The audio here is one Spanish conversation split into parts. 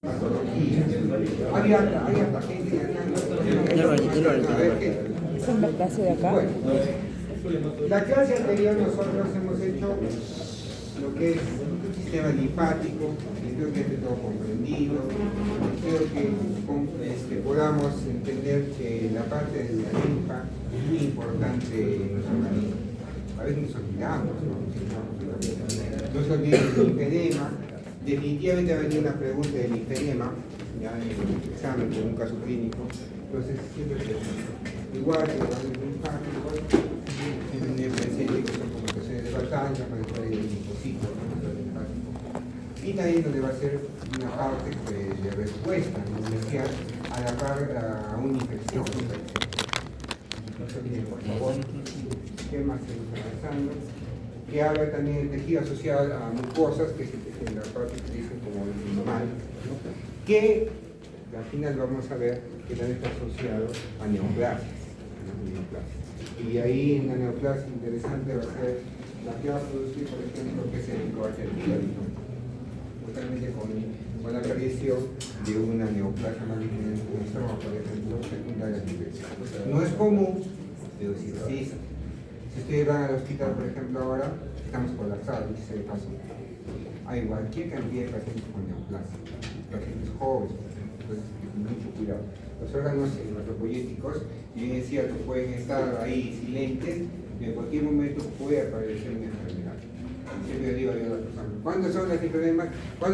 Hay gente ¿Es en la clase de acá? Bueno, la clase anterior nosotros hemos hecho lo que es un sistema linfático, y creo que esté todo comprendido. Creo que podamos entender que la parte de la linfa es muy importante en los organismos. A veces nos olvidamos, ¿no? No se olviden del linfedema. Definitivamente va a venir una pregunta del linfedema, ya en el examen, con un caso clínico. Entonces, siempre es igual que los linfáticos, siempre presente que son comunicaciones de batalla, para estar en el linfocito, linfático. Y también donde va a ser una parte de respuesta inicial a una infección. No se olviden, por favor, ¿qué más seguimos avanzando? Que habla también de tejido asociado a mucosas, que es en la parte que dicen como el normal, ¿no? Que al final vamos a ver que también está asociado a neoplasias. Y ahí en la neoplasia interesante va a ser la que va a producir, por ejemplo, que es el coacertílico, justamente con la aparición de una neoplasia maligna en el estómago, por ejemplo, secundaria de infección. No es común, pero sí existe. Si ustedes van al hospital, por ejemplo, ahora, estamos colapsados, dice de paso. Hay cualquier cantidad de pacientes con neoplasia, pacientes jóvenes, entonces mucho cuidado. Los órganos hematopoyéticos, bien es cierto, pueden estar ahí silentes, y en cualquier momento puede aparecer una enfermedad. Siempre digo yo a las personas, ¿cuándo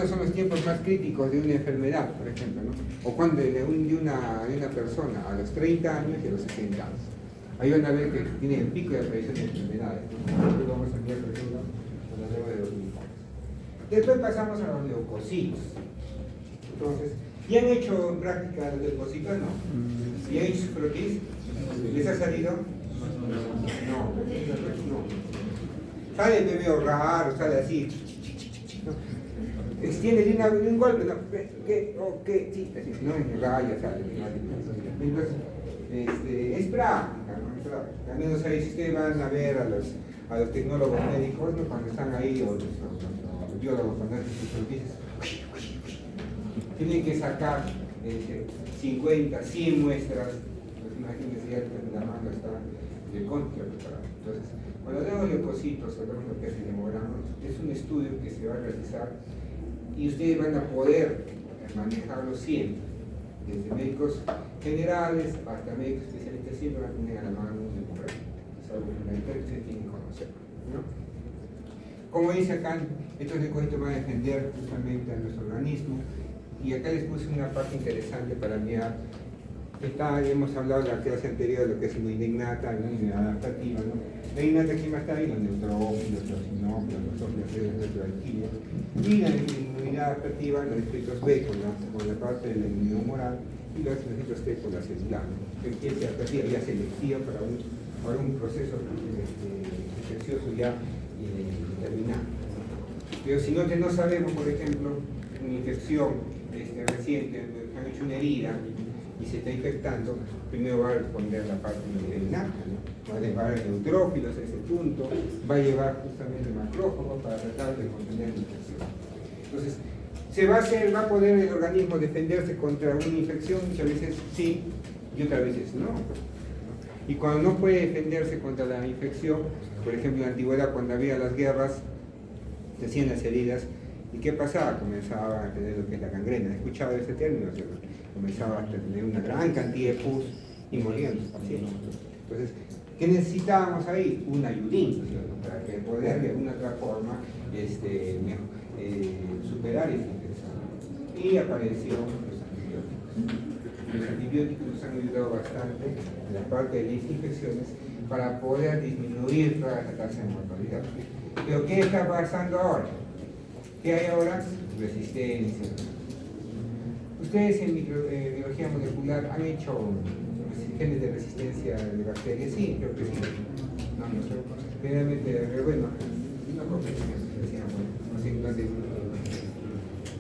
son los tiempos más críticos de una enfermedad, por ejemplo, ¿no? O cuando de una persona, a los 30 años y a los 60 años. Ahí van a ver que tiene el pico de aparición de enfermedades, ¿no? Nosotros vamos a enviar, por ejemplo, con la lengua de los linfomas. Después pasamos a los leucocitos. Entonces, ¿ya han hecho en práctica los leucocitos? No. ¿Ya han hecho su croquis? ¿Les ha salido? No. Sale medio raro, sale así. ¿No? Extiende de un golpe, no. ¿Qué? Sí, así, no en raya sale. Entonces, es práctica, ¿no? Es práctica. También, no sé si ustedes van a ver a los tecnólogos médicos, ¿no? Cuando están ahí, o los biólogos, cuando hacen sus croquis, tienen que sacar 50, 100 muestras, pues imagínense ya que la mano está de contra preparada. Entonces, cuando hablamos de leucocitos, hablamos de lo que es el hemograma, es un estudio que se va a realizar y ustedes van a poder manejarlo siempre, desde médicos generales hasta médicos especialistas, siempre van a tener a la mano un hemograma. Es algo fundamental que ustedes tienen que conocer, ¿no? Como dice acá, estos leucocitos van a defender justamente a nuestro organismo. Y acá les puse una parte interesante para mirar. Hemos hablado en la clase anterior de lo que es inmunidad innata, la inmunidad adaptativa, ¿no? La innata aquí más está ahí, los neutrófilos, los sinófilos, los ófilos, los alquilios. Y la inmunidad adaptativa, los depósitos B con la parte de la inmunidad humoral y los depósitos T con la celular, ¿no? Que quiere ser adaptativa ya selectiva para un proceso infeccioso ya determinado. Pero si no sabemos, por ejemplo, una infección reciente, han hecho una herida y se está infectando, primero va a responder la parte innata, ¿no? Va a llevar neutrófilos a ese punto, va a llevar justamente macrófagos para tratar de contener la infección. Entonces, va a poder el organismo defenderse contra una infección, muchas veces sí y otras veces no. Y cuando no puede defenderse contra la infección, por ejemplo en la antigüedad cuando había las guerras, se hacían las heridas. ¿Y qué pasaba? Comenzaba a tener lo que es la gangrena. ¿Has escuchado ese término? Comenzaba a tener una gran cantidad de pus y morían los pacientes. Entonces, ¿qué necesitábamos ahí? Un ayudín, ¿cierto? Para que poder de alguna otra forma superar esta infección. Y aparecieron los antibióticos. Los antibióticos nos han ayudado bastante en la parte de las infecciones para poder disminuir toda esta tasa de mortalidad. Pero ¿qué está pasando ahora? ¿Qué hay ahora? Resistencia. ¿Ustedes en biología molecular han hecho genes de resistencia de bacterias? Sí, creo que sí. No sé. Generalmente, bueno, no creo que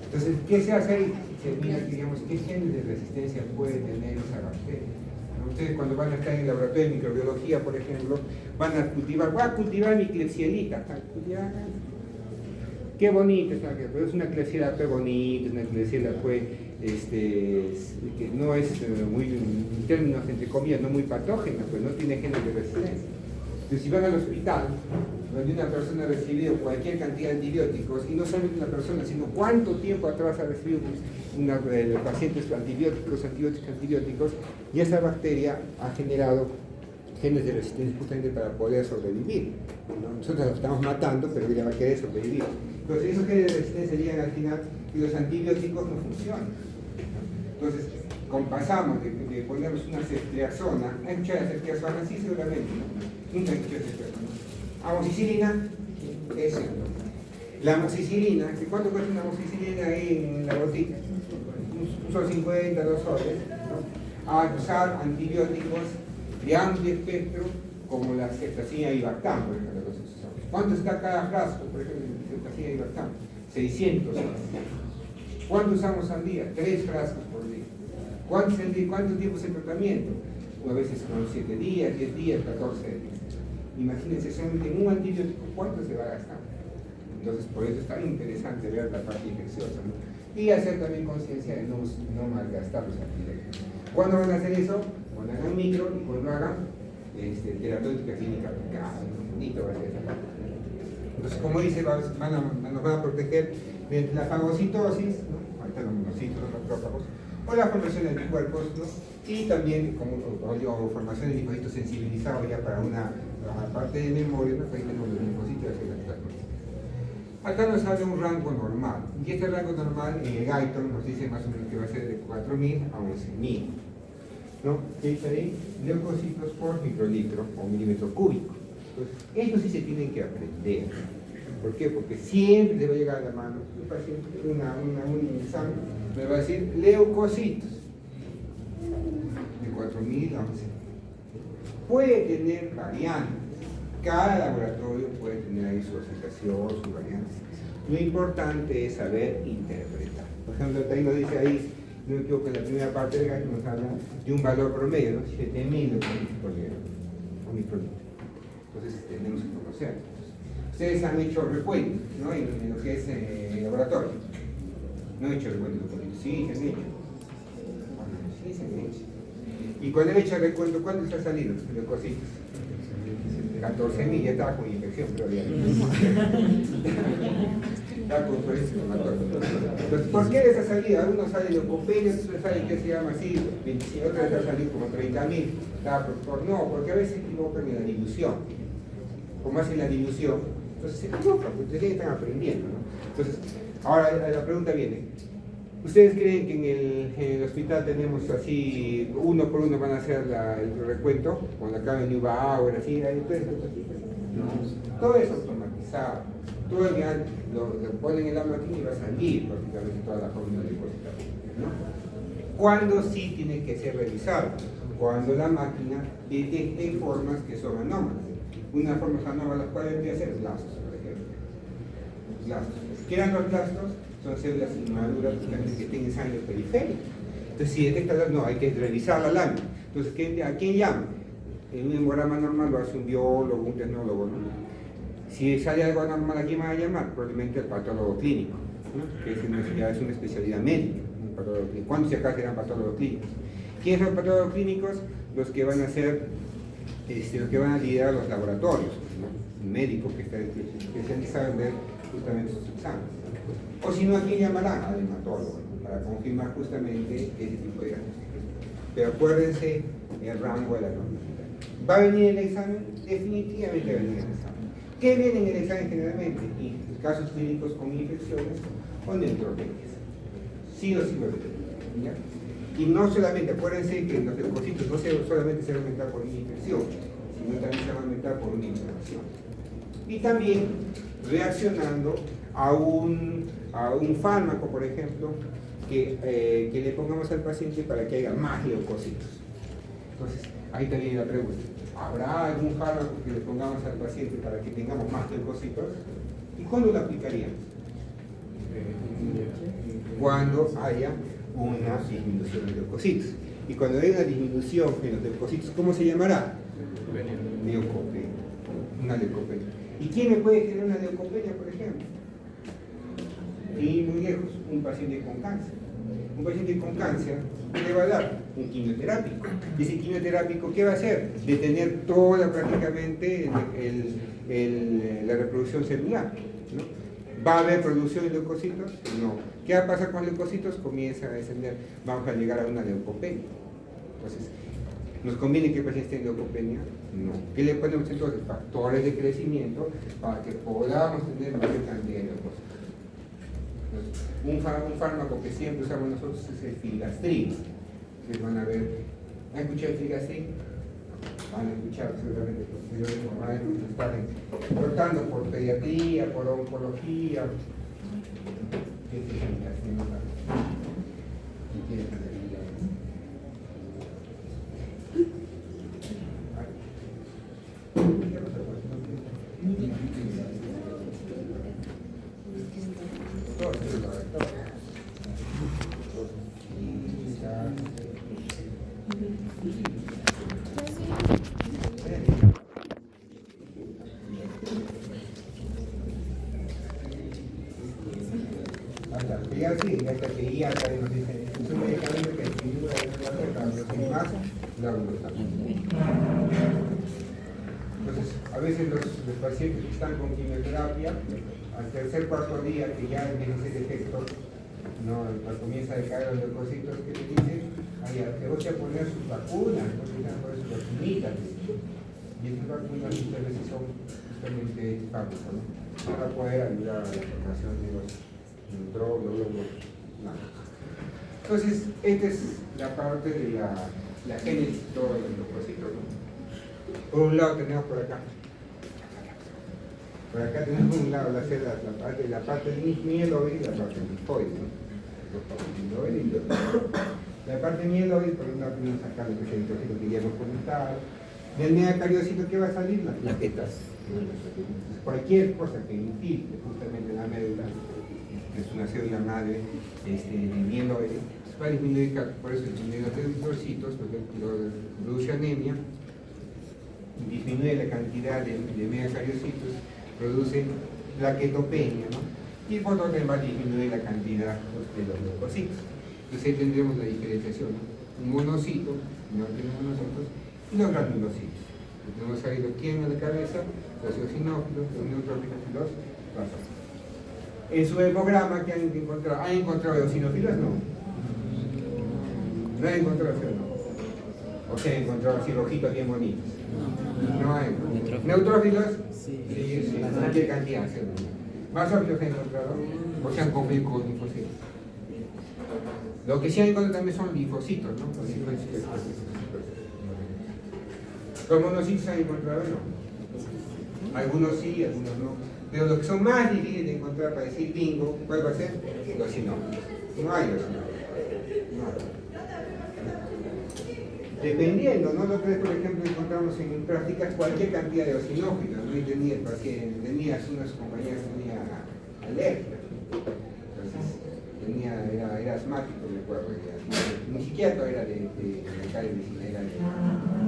entonces, ¿qué se hace ahí? Se mira, digamos, qué genes de resistencia puede tener esa bacteria. Ustedes cuando van a estar en el laboratorio de microbiología, por ejemplo, van a cultivar mi Klebsiellita. qué bonito, pero es una Klebsiella bonita, una Klebsiella que no es muy, en términos entre comillas, no muy patógena, pues no tiene genes de resistencia. Entonces, si van al hospital, donde una persona ha recibido cualquier cantidad de antibióticos, y no solamente una persona, sino cuánto tiempo atrás ha recibido pacientes antibióticos, y esa bacteria ha generado genes de resistencia justamente para poder sobrevivir, ¿no? Nosotros la estamos matando, pero ella va a querer sobrevivir. Entonces, esos genes de resistencia llegan al final y los antibióticos no funcionan, ¿no? Entonces, pasamos de ponernos una ceftriaxona, ¿hay escuchado la ceftriaxona? Sí, seguramente, ¿no? Nunca he escuchado ceftriaxona. Amoxicilina, eso. La amoxicilina, ¿cuánto cuesta una amoxicilina ahí en la botella? $1.50, $2, ¿no? A usar antibióticos de amplio espectro como la ceftazina y Bactam, por ejemplo. ¿Cuánto está cada frasco, por ejemplo, de ceftazina y Bactam? 600. ¿Cuánto usamos al día? 3 frascos por día. ¿Cuánto tiempo es el tratamiento? A veces con 7 días, 10 días, 14 días. Imagínense solamente en un antibiótico cuánto se va a gastar. Entonces, por eso es tan interesante ver la parte infecciosa, ¿no? Y hacer también conciencia de no malgastar los antibióticos. ¿Cuándo van a hacer eso? Cuando hagan micro y cuando hagan terapéutica clínica aplicada. Bonito va a ser esa parte. Entonces, como dice, nos van a proteger de la fagocitosis, ¿no? Ahorita los monocitos, los macrófagos, o la formación de anticuerpos, ¿no? Y también como formación de linfocitos sensibilizados ya para una parte de memoria, ¿no? Ahí tenemos los linfocitos y las plasmas. Acá nos sale un rango normal, y este rango normal en el Guyton nos dice más o menos que va a ser de 4.000 a 11.000, ¿no? ¿Qué dice ahí? Leucocitos por microlitro o milímetro cúbico. Entonces, esto sí se tienen que aprender. ¿Por qué? Porque siempre le va a llegar a la mano un paciente, un examen, me va a decir leucocitos de 4.000 a 11.000. Puede tener variantes. Cada laboratorio puede tener ahí su asociación, sus variantes. Lo importante es saber interpretar. Por ejemplo, ahí nos dice ahí, no me equivoco, en la primera parte del gallo nos habla de un valor promedio, ¿no? 7.000 por microlitro. Entonces tenemos que conocer. Ustedes han hecho recuentos, ¿no? En lo que es el laboratorio. No he hecho recuentos de los sí, se han hecho. Sí, se han hecho. Y cuando he hecho el recuento, ¿cuánto se ha salido? Leucocitos. 14.000, ya estaba con infección, pero ya. Estaba con influencia inflamatoria. Entonces, ¿por qué les ha salido? Algunos salen leucopenia, otros salen que se llama así, otros les ha salido como 30.000. No, porque a veces se equivocan en la dilución. Como hacen la dilución, entonces se equivocan, porque ustedes están aprendiendo, ¿no? Entonces, ahora la pregunta viene. ¿Ustedes creen que en el hospital tenemos así, uno por uno van a hacer el recuento? Cuando acaben Neubauer, así, no. Todo es automatizado. Todo el día lo ponen en la máquina y va a salir prácticamente toda la fórmula de cosita, ¿no? ¿Cuándo sí tiene que ser revisado? Cuando la máquina detecte formas que son anómalas. Una forma anómala, ¿cuál debería ser? Blastos, por ejemplo. Blastos. ¿Qué eran los blastos? Son células inmaduras que tienen sangre periférica. Entonces, si detecta, no, hay que revisar la lámina. Entonces, ¿a quién llama? En un hemograma normal lo hace un biólogo, un tecnólogo, ¿no? Si sale algo anormal, ¿a quién va a llamar? Probablemente el patólogo clínico, ¿no? Que ya es una especialidad médica. ¿Cuántos de acá serán patólogos clínicos? ¿Quiénes son patólogos clínicos? Los que van a ser, los que van a liderar los laboratorios, ¿no? Un médico que está especializado en ver justamente sus exámenes. O si no, ¿a quién llamarán? Al hematólogo, ¿no? Para confirmar justamente ese tipo de diagnósticos. Pero acuérdense el rango de la normatividad. ¿Va a venir el examen? Definitivamente va a venir el examen. ¿Qué viene en el examen generalmente? Casos clínicos con infecciones o neutropenias. Sí o sí va a venir, ¿ya? Y no solamente, acuérdense que los leucocitos no solamente se van a aumentar por una infección, sino también se van a aumentar por una inflamación. Y también reaccionando a un fármaco, por ejemplo, que le pongamos al paciente para que haya más leucocitos. Entonces, ahí también la pregunta. ¿Habrá algún fármaco que le pongamos al paciente para que tengamos más leucocitos? ¿Y cuándo lo aplicaríamos? Cuando haya una disminución de leucocitos. Y cuando haya una disminución en los leucocitos, ¿cómo se llamará? Leucopenia. Una leucopenia. ¿Y quién me puede generar una leucopenia, por ejemplo? Y muy lejos, un paciente con cáncer. Un paciente con cáncer, ¿qué le va a dar? Un quimioterápico. Y ese quimioterápico, ¿qué va a hacer? Detener toda prácticamente la reproducción celular, ¿no? ¿Va a haber producción de leucocitos? No. ¿Qué va a pasar con leucocitos? Comienza a descender. Vamos a llegar a una leucopenia. Entonces, ¿nos conviene que el paciente tenga leucopenia? No. ¿Qué le ponemos entonces? Factores de crecimiento para que podamos tener mayor cantidad de leucocitos. Un fármaco que siempre usamos nosotros es el filgastrina. Ustedes van a ver, ¿han escuchado el filgastrina? Van a escuchar seguramente, van a estar tratando por pediatría, por oncología. ¿Qué es el filgastrina? ¿Qué quiere hacer? Ya sí, hasta que ya nos dice, es un medicamento que sin duda es una oferta, pero sin más, la Entonces, a veces los pacientes que están con quimioterapia, al tercer cuarto día que ya empieza ese efecto, ¿no? Cuando comienza a decaer los leucocitos, que le dicen, te voy a poner sus vacunas, no te van a poner sus vacunitas. Y estas vacunas muchas veces son justamente fármacos, ¿no? Para poder ayudar a la formación de los neutrófilos. Entonces, esta es la parte de la génesis de todos los leucocitos, ¿no? Por un lado tenemos por acá tenemos un lado la célula, la parte mieloide y la parte linfoide, ¿no? La parte mieloide, por un lado tenemos acá lo que es el linfocito que ya hemos comentado. Del megacariocito, ¿qué va a salir? Las plaquetas. Cualquier cosa que infiltre justamente la médula, que es una célula madre mieloide, va a disminuir, por eso disminuye los eritrocitos, porque produce anemia, disminuye la cantidad de megacariocitos, produce plaquetopenia, ¿no? Y por otro lado va a disminuir la cantidad de los leucocitos. Entonces ahí tendremos la diferenciación, ¿no? Un monocito, no tiene monocitos, y los granulocitos. Tenemos ahí los quién en la cabeza, los eosinófilos, los neutrófilos y los basófilos. En su hemograma, ¿qué han encontrado? ¿Han encontrado eosinófilos? No. ¿No han encontrado eso? No. ¿O se han encontrado así rojitos bien bonitos? No hay. ¿Neutrófilos? Sí, cualquier cantidad. ¿Basófilos han encontrado? ¿O se han comido con linfocitos? Lo que sí han encontrado también son linfocitos, ¿no? Los linfocitos. ¿Los monocitos han encontrado? No. Algunos sí, algunos no. Pero los que son más difíciles de encontrar para decir bingo, ¿cuál va a ser? Los sinófilos. No hay los sinófilos. No. Dependiendo, ¿no? La otra vez, por ejemplo, encontramos en prácticas cualquier cantidad de eosinófilos, ¿no? Y tenía el paciente, tenía una de sus compañeras tenía alergia. Entonces, era asmático, me acuerdo. Ni siquiera era de medicina, era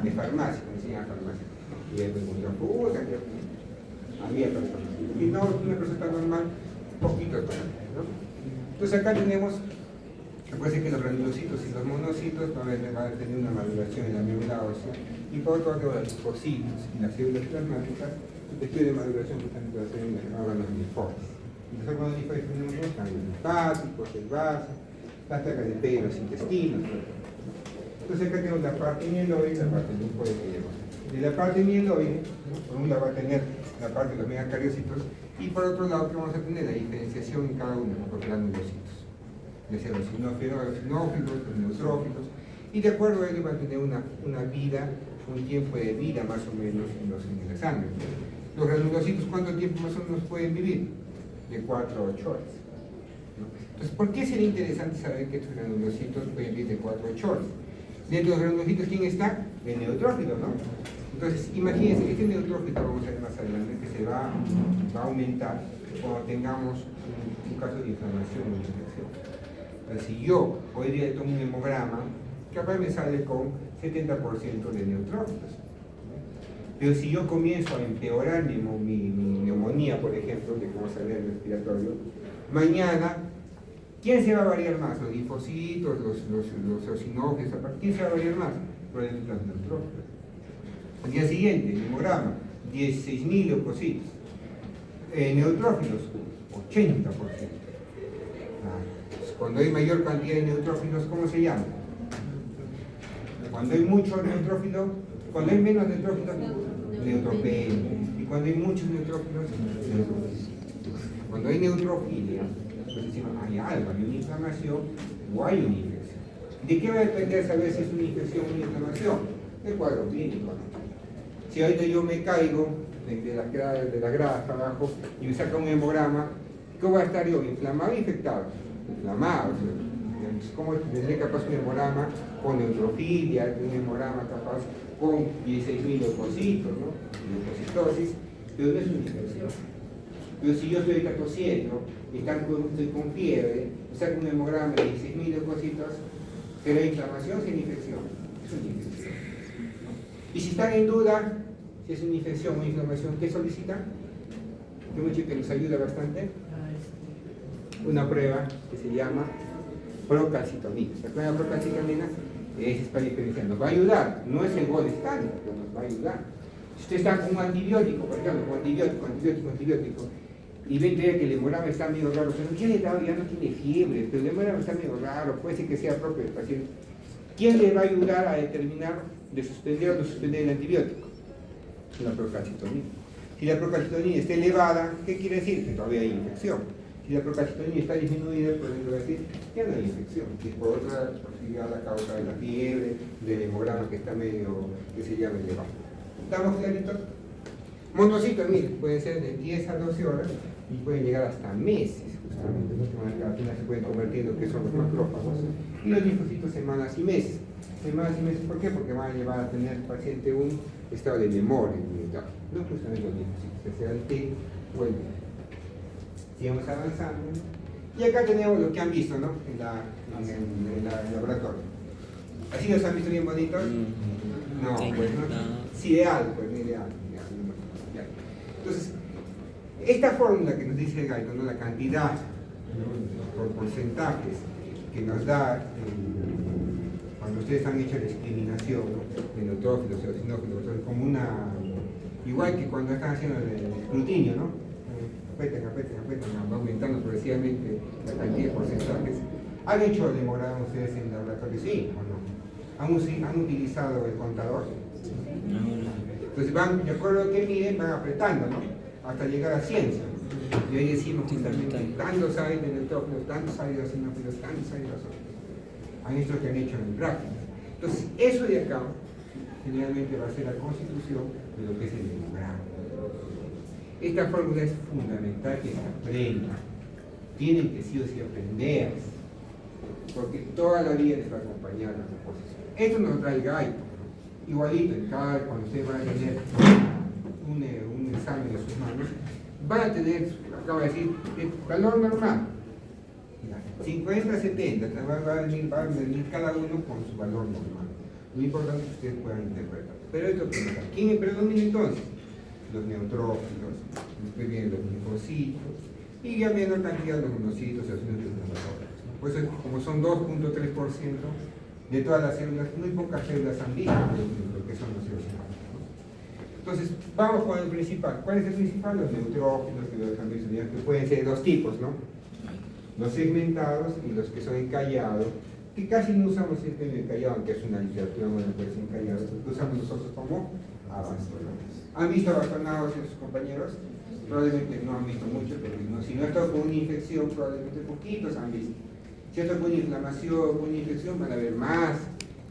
de farmacia, me enseñaba farmacia. Y él me encontró, había personas. Y no una persona normal, poquito de personas, ¿no? Entonces acá tenemos, acuérdense que los granulocitos y los monocitos van a tener una maduración en la médula ósea, y por otro lado los linfocitos y las células plasmáticas, después de maduración justamente va a ser órganos linfóides. Y los órganos linfóides tenemos los ganglios linfáticos, el vaso, las placas de pelo, los intestinos. Entonces acá tenemos la parte mieloide y la parte linfóide que llevamos. De la parte mieloide, ¿no? Por un lado va a tener la parte de los megacariocitos, y por otro lado que vamos a tener la diferenciación en cada uno de los granulocitos, de ser los sinófilos, los neutrófilos, y de acuerdo a ello va a tener una vida, un tiempo de vida más o menos en la sangre. Los granulocitos, ¿cuánto tiempo más o menos pueden vivir? De 4 a 8 horas. ¿No? Entonces, ¿por qué sería interesante saber que estos granulocitos pueden vivir de 4 a 8 horas? Dentro de los granulocitos, ¿quién está? El neutrófilo, ¿no? Entonces, imagínense que este neutrófilo, vamos a ver más adelante, que se va a aumentar cuando tengamos un caso de inflamación o infección. Entonces, si yo hoy día tomo un hemograma, capaz me sale con 70% de neutrófilos. Pero si yo comienzo a empeorar mi neumonía, por ejemplo, que vamos a ver en el respiratorio, Mañana, ¿quién se va a variar más? ¿Los linfocitos, los eosinógenos? ¿Quién se va a variar más? Probablemente los neutrófilos. Al día siguiente, el hemograma, 16.000 leucocitos. Neutrófilos, 80%. Cuando hay mayor cantidad de neutrófilos, ¿cómo se llama? Cuando hay muchos neutrófilos, cuando hay menos neutrófilos, neutropenia. Y cuando hay muchos neutrófilos, neutropenia. Cuando hay neutrofilia, pues decimos, hay algo, hay una inflamación o hay una infección. ¿De qué va a depender saber si es una infección o una inflamación? Del cuadro clínico, ¿no? Si ahorita yo me caigo de la grada hasta abajo y me saca un hemograma, ¿cómo va a estar yo? ¿Inflamado o infectado? Inflamado. ¿Cómo tendré capaz un hemograma con neutrofilia, un hemograma capaz con 16.000 leucocitos, ¿no? Leucocitosis, pero no es una infección. Pero si yo estoy ahorita tosiendo y estoy con fiebre, me saco un hemograma de 16.000 leucocitos, ¿será inflamación o será infección? Es una infección. Y si están en duda si es una infección o inflamación, ¿qué solicitan? Que mucho que nos ayuda bastante. Una prueba que se llama procalcitonina. ¿Se acuerdan de la procalcitonina? Es para diferenciar. Nos va a ayudar. No es el gol estándar, pero nos va a ayudar. Si usted está con un antibiótico, por ejemplo, con antibiótico, y ven que el hemograma está medio raro, pero ¿quién le da? Ya no tiene fiebre, pero el hemograma está medio raro, puede ser que sea propio del paciente. ¿Quién le va a ayudar a determinar de suspender o no suspender el antibiótico? La procalcitonina. Si la procalcitonina está elevada, ¿qué quiere decir? Que todavía hay infección. Si la procalcitonina está disminuida, podemos decir que no hay infección, que es por otra posibilidad a causa de la fiebre, del hemograma que está medio, que se llama elevado. ¿Estamos claritos? Monocitos, miren, pueden ser de 10 a 12 horas y pueden llegar hasta meses, justamente, ¿no? Al final se pueden convertir en lo que son los macrófagos. Y los linfocitos semanas y meses. Semanas y meses, ¿por qué? Porque van a llevar a tener el paciente un estado de memoria inmunitaria, no justamente los linfocitos, que sea el T o el B. Sigamos avanzando. Y acá tenemos lo que han visto, ¿no? En el laboratorio. ¿Así los han visto bien bonitos? No, pues no. Sí, ideal, pues ideal. Entonces, esta fórmula que nos dice Gaito, ¿no? La cantidad, ¿no? Por porcentajes que nos da cuando ustedes han hecho la discriminación, ¿no? De neutrófilos, eosinófilos, como una, igual que cuando están haciendo el escrutinio, ¿no? Apretan, va aumentando progresivamente la cantidad de porcentajes. ¿Han hecho el hemograma ustedes en el laboratorio? Sí o no. ¿Han utilizado el contador? Entonces van, de acuerdo a lo que miden, van apretando, ¿no? Hasta llegar a 100. Y ahí decimos justamente tantos hay de neutrófilos, tantos hay de eosinófilos, tantos hay de basófilos. Han hecho lo que han hecho en práctica. Entonces, eso de acá, generalmente va a ser la constitución de lo que es el hemograma. Esta fórmula es fundamental que se aprenda. Tienen que sí o sí aprender, porque toda la vida les va a acompañar la composición. Esto nos trae el Gaito, ¿no? Igualito, cuando ustedes van a tener un examen de sus manos, van a tener, acabo de decir, el valor normal. 50-70, va a venir cada uno con su valor normal. Lo importante es que ustedes puedan interpretar. Pero esto, ¿quién predomina entonces? Los neutrófilos, después vienen los linfocitos, y ya viene la cantidad de los monocitos, los inflamatorios. Pues como son 2.3% de todas las células, muy pocas células han visto lo que son los eosinófilos. Entonces, vamos con el principal. ¿Cuál es el principal? Los neutrófilos, que pueden ser de dos tipos, ¿no? Los segmentados y los que son encallados, que casi no usamos el término encallado, aunque es una literatura muy pues encallados, lo usamos nosotros como abastonados. ¿Han visto abastonados sus compañeros? Probablemente no han visto mucho, pero no, si no ha estado con una infección, probablemente poquitos han visto. Si ha estado con una inflamación, con una infección, van a ver más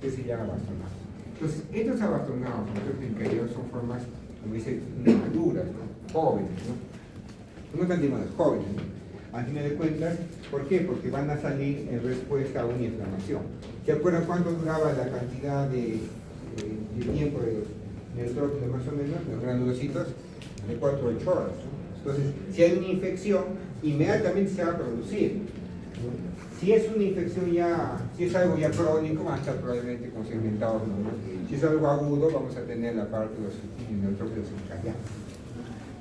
que se llama abastonados. Entonces, estos abastonados, estos encallados, son formas, como dicen, maduras, ¿no? Jóvenes, ¿no? No tan llamadas, jóvenes, ¿no? Al final de cuentas, ¿por qué? Porque van a salir en respuesta a una inflamación. ¿Se acuerdan cuánto duraba la cantidad de tiempo de los neutrófilos más o menos, los granulocitos? De 4 a 8 horas. ¿No? Entonces, si hay una infección, inmediatamente se va a producir. ¿No? Si es una infección ya, si es algo ya crónico, van a estar probablemente con segmentados, ¿no? Si es algo agudo, vamos a tener la parte de los neutrófilos encallados,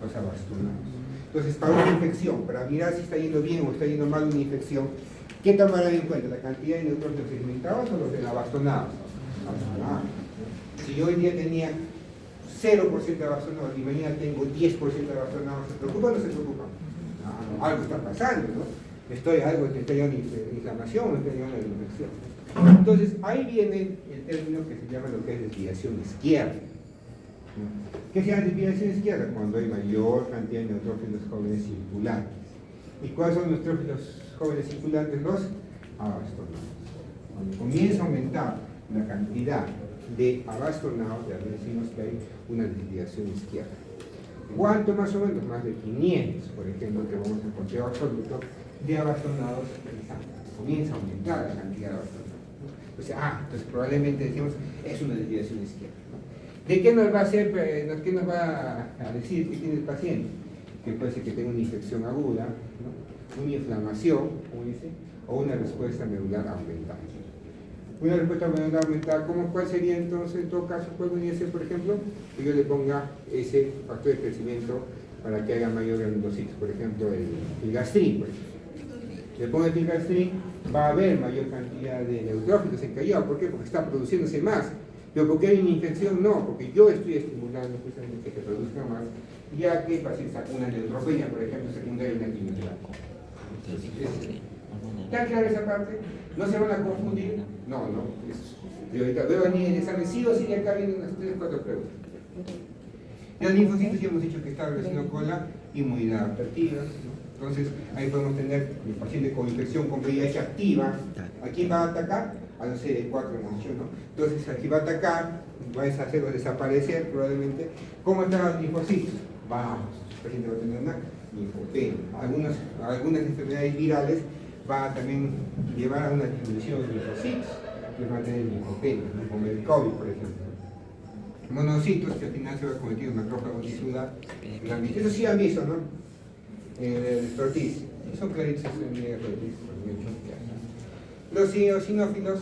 los abastonados. Entonces, para una infección, para mirar si está yendo bien o está yendo mal una infección, ¿qué tomarán en cuenta? ¿La cantidad de neutrófilos segmentados o los de abastonados? Si yo hoy día tenía 0% de abastonados y mañana tengo 10% de abastonados, ¿se preocupa o no se preocupa? Algo está pasando, ¿no? Algo está llevando inflamación, está llevando a la infección. Entonces, ahí viene el término que se llama lo que es desviación izquierda. ¿Qué se llama desviación izquierda? Cuando hay mayor cantidad de neutrófilos jóvenes circulantes. ¿Y cuáles son los neutrófilos jóvenes circulantes? Los abastonados. Cuando comienza a aumentar la cantidad de abastonados, ya decimos que hay una desviación izquierda. ¿Cuánto más o menos? Más de 500, por ejemplo, que vamos a encontrar absoluto de abastonados en sangre. Comienza a aumentar la cantidad de abastonados. Entonces probablemente decimos es una desviación izquierda. ¿De qué nos va a hacer, qué nos va a decir que tiene el paciente? Que puede ser que tenga una infección aguda, ¿no? Una inflamación, como dice, o una respuesta medular aumentada. Una respuesta medular aumentada, ¿cuál sería entonces en todo caso? ¿Cuál podría ser, por ejemplo? Que yo le ponga ese factor de crecimiento para que haya mayor granulocitos, por ejemplo, el gastrín, por ejemplo. Le pongo el filgastrin, va a haber mayor cantidad de neutrófilos en callado. ¿Por qué? Porque está produciéndose más. Pero porque hay una infección, no, porque yo estoy estimulando justamente que se produzca más, ya que el paciente saca una neutropenia, por ejemplo, secundaria de una quimioterapia. ¿Está clara esa parte? ¿No se van a confundir? No. Yo ahorita veo a nivel de examen, sí o sí, de acá vienen unas 3 o 4 preguntas. Los linfocitos ya hemos dicho que está relacionado con la inmunidad adaptativa, ¿no? Entonces, ahí podemos tener el paciente con infección con VIH activa. ¿A quién va a atacar? A los CD4, hemos dicho, ¿no? Entonces, aquí va a atacar, va a hacerlo desaparecer probablemente. ¿Cómo están los linfocitos? Vamos, el paciente va a tener una linfopenia. Algunas enfermedades virales va a también llevar a una disminución de linfocitos, que van a tener linfopenia, como el COVID, por ejemplo. Monocitos, que al final se va a convertir en macrófagos y ciudad. Eso sí han visto, ¿no? El Ortiz, son claritos en el Ortiz. Los eosinófilos,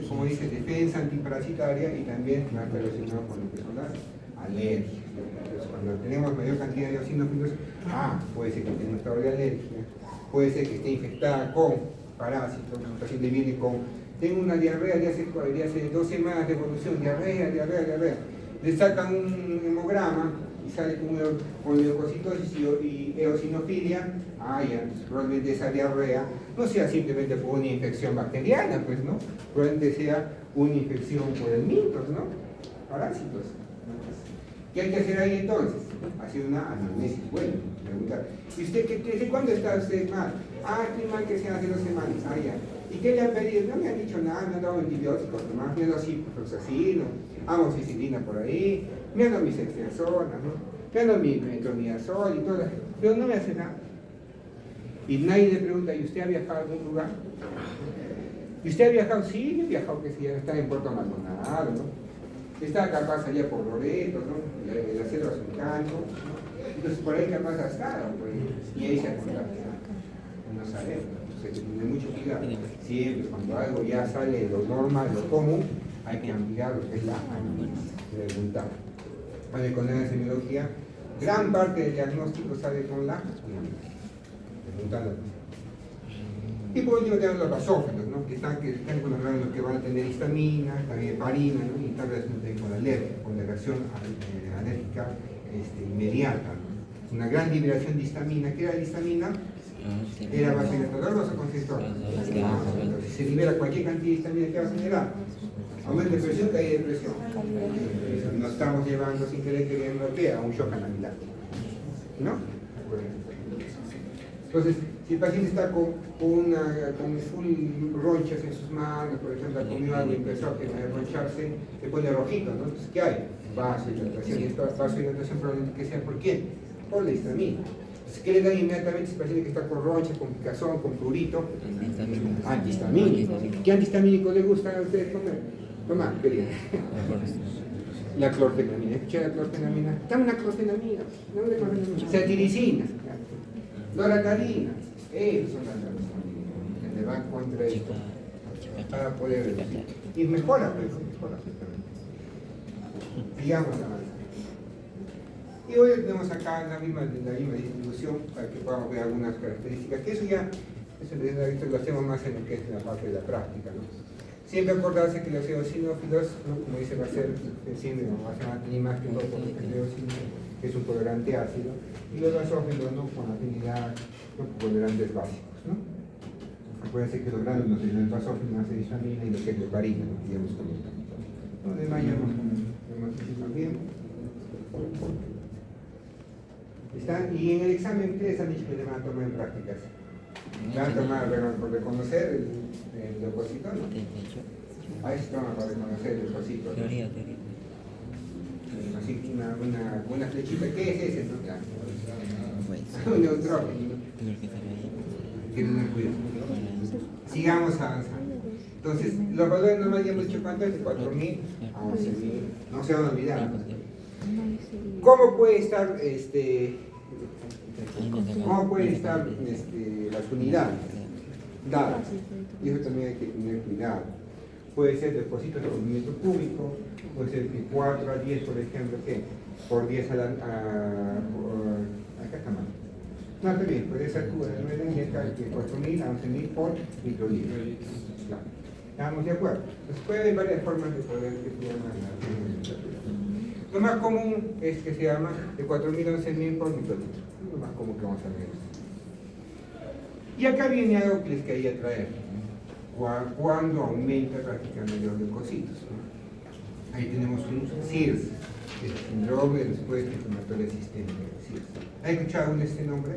como dice, defensa antiparasitaria y también más relacionado con lo que son las alergias. Entonces, cuando tenemos mayor cantidad de eosinófilos, puede ser que tenga un estado de alergia, puede ser que esté infectada con parásitos, el paciente viene con, tengo una diarrea de hace 2 semanas de evolución, diarrea. Le sacan un hemograma y sale con leucocitosis y eosinofilia, probablemente esa diarrea no sea simplemente por una infección bacteriana, pues, ¿no? Probablemente sea una infección por el mitos, ¿no? Parásitos. ¿Qué hay que hacer ahí entonces? Hacer una anamnesis, bueno, preguntar. ¿Y usted desde cuándo está usted mal? Estoy mal que sea hace 2 semanas, ¿Y qué le han pedido? No me han dicho nada, me han dado antibióticos, nomás me han dado ciprofloxacino, amoxicilina por ahí, me han dado mis extensonas, ¿no? Me han dado mi metronidazol y todo, pero no me hace nada. Y nadie le pregunta, ¿y usted ha viajado a algún lugar? ¿Y usted ha viajado? Sí, yo he viajado, que sí, está en Puerto Maldonado, ¿no? Está capaz allá por Loreto, ¿no? En la selva sulcano, ¿no? Entonces por ahí capaz ha estado, pues, y ahí se ha contagiado. No sabemos, entonces hay que tener mucho cuidado. Siempre, cuando algo ya sale de lo normal, lo común, hay que ampliar lo que es la anamnesis, preguntar. Bueno, con la semiología, gran parte del diagnóstico sale con la anamnesis. Y por último tenemos los basófilos, ¿no? que están con los que van a tener histamina, también heparina, ¿no? Y están relacionados con la alergia, con la reacción alérgica inmediata, ¿no? Una gran liberación de histamina. ¿Qué era la histamina? Era vasodilatador o vasoconstrictor. Si se libera cualquier cantidad de histamina, ¿qué va a generar? Aumento de presión, caída de presión. Nos estamos llevando sin querer queriendo a un shock anafiláctico, ¿no? Entonces, si el paciente está con full ronchas en sus manos, por ejemplo, ha comido algo y empezó a roncharse, se pone rojito, ¿no? Entonces, ¿qué hay? Vasodilatación. Y esta vasodilatación probablemente que sea ¿por quién? Por la histamina. Entonces, ¿qué le dan inmediatamente a ese paciente que está con roncha, con picazón, con prurito? Antihistamínico. ¿Qué antihistamínico le gusta a ustedes comer? Tomar, querido. La clorfenamina. ¿Escuché la clorfenamina? Dame una clorfenamina. Cetiricina. Loratadina. Esos son las que le van contra esto para poder reducir. Y mejora, pues, mejora. Sigamos avanzando. Y hoy tenemos acá la misma distribución para que podamos ver algunas características, que eso lo hacemos más en lo que es la parte de la práctica, ¿no? Siempre acordarse que los eosinófilos, ¿no? Como dice, va a ser siempre va a tener más que todo porque el eosinófilo es un tolerante ácido, y los basófilos, ¿no? Con afinidad, ¿no? Tolerantes básicos, ¿no? Acuérdense que los gránulos del basófilo hacen histamina y lo que es heparina, ¿no? Digamos como está. De mañana también. ¿Están? Y en el examen ustedes han dicho que le van a tomar en prácticas. Van a tomar por reconocer el leucocito, ¿no? Ahí se toma para reconocer el leucocito, ¿no? Teoría. Así que una flechita. ¿Qué es ese? ¿No? Pues, Un neutrógeno. creo que será ahí. Que tener cuidado. Sigamos avanzando. Entonces, los valores normales ya hemos dicho cuánto es, de 4.000 a 11.000. No se van a olvidar. ¿Cómo puede estar las unidades dadas? Y eso también hay que tener cuidado. Puede ser depósitos por metro cúbico, puede ser que 4 a 10, por ejemplo, ¿qué? Por 10 acá está mal. No, está bien, puede ser que 4.000 a 11.000 por microlitro. Claro. ¿Estamos de acuerdo? Entonces puede haber varias formas de poder que se llama la temperatura. Lo más común es que se llama de 4.000 a 11.000 por microlitro. Es lo más común que vamos a ver. Y acá viene algo que les quería traer. Cuando aumenta prácticamente los leucocitos, ¿no? Ahí tenemos un CIRS, que es el síndrome de respuesta inflamatoria sistémica. CIRS. ¿Ha escuchado este nombre?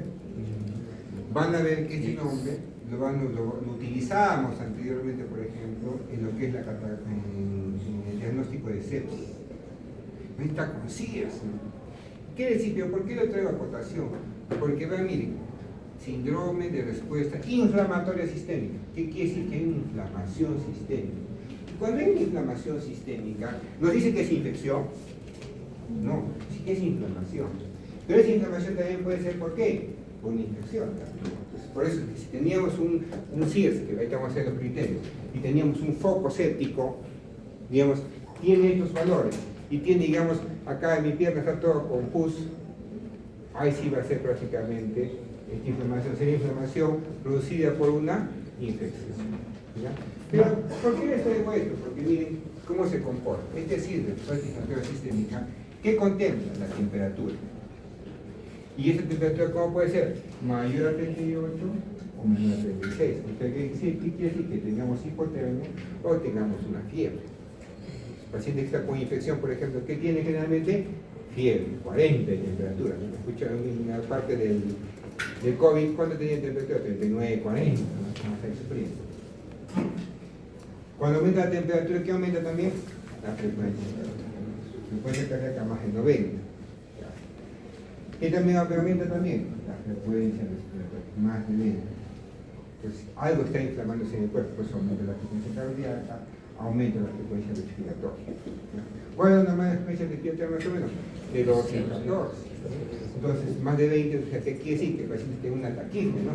Van a ver que este nombre lo utilizábamos anteriormente, por ejemplo, en lo que es en el diagnóstico de sepsis. Ahí está con CIRS, ¿no? ¿Qué decir? ¿Por qué lo traigo a cotación? Porque vean, miren, síndrome de respuesta inflamatoria sistémica. ¿Qué quiere decir? Que hay una inflamación sistémica. Cuando hay una inflamación sistémica, nos dice que es infección. No, sí que es inflamación. Pero esa inflamación también puede ser, ¿por qué? Por una infección. Entonces, por eso, si teníamos un CIRS, que ahí estamos a hacer los criterios, y teníamos un foco séptico, digamos, tiene estos valores, y tiene, digamos, acá en mi pierna está todo con pus, ahí sí va a ser prácticamente esta inflamación, sería inflamación producida por una infección. ¿Ya? Pero, ¿por qué les traigo esto? Porque miren cómo se comporta. Este CIRS, respuesta inflamatoria sistémica, ¿qué contempla? La temperatura. ¿Y esa temperatura cómo puede ser? Mayor a 38 o menor a 36. ¿Qué quiere decir? Que tengamos hipotermia o tengamos una fiebre. El paciente que está con infección, por ejemplo, ¿qué tiene generalmente? Fiebre, 40 de temperatura. ¿No? Escucha en una parte del COVID, ¿cuánto tenía temperatura? 39, 40. ¿No? Cuando aumenta la temperatura, ¿qué aumenta también? La frecuencia. La frecuencia cardíaca más de 90. ¿Qué también aumenta también? La frecuencia respiratoria, más de 20. Pues algo está inflamándose en el cuerpo, pues aumenta la frecuencia cardíaca, aumenta la frecuencia respiratoria. ¿Cuál es la normal frecuencia respiratoria más o menos? De 12 a 14. Entonces, más de 20, o sea, ¿qué quiere decir? Que el paciente tiene una taquipnea, ¿no?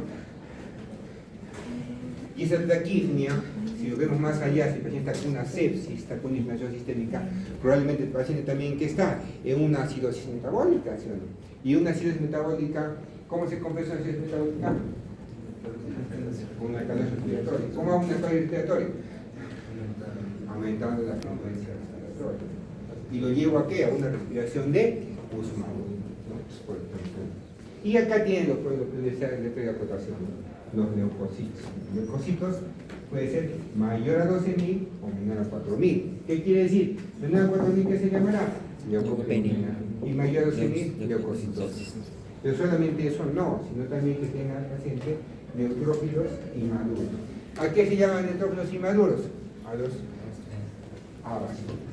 Y esa taquipnea, si lo vemos más allá, si el paciente está con una sepsis, está con una inflamación sistémica, probablemente el paciente también que está en una acidosis metabólica, ¿sí o no? Y una acidosis metabólica, ¿cómo se compensa la acidosis metabólica? Con una alcalosis respiratoria. ¿Cómo hago una alcalosis respiratoria? Aumentando la frecuencia respiratoria. ¿Y lo llevo a qué? A una respiración de Usman. Y acá tienen lo que les traigo a cotación, los leucocitos. Los leucocitos puede ser mayor a 12.000 o menor a 4.000. ¿Qué quiere decir? Menor a 4.000, ¿qué se llamará? Leucopenia. Y mayor a 12.000, leucocitosis. Pero solamente eso no, sino también que tenga el paciente neutrófilos inmaduros. ¿A qué se llaman neutrófilos inmaduros? A los abastones,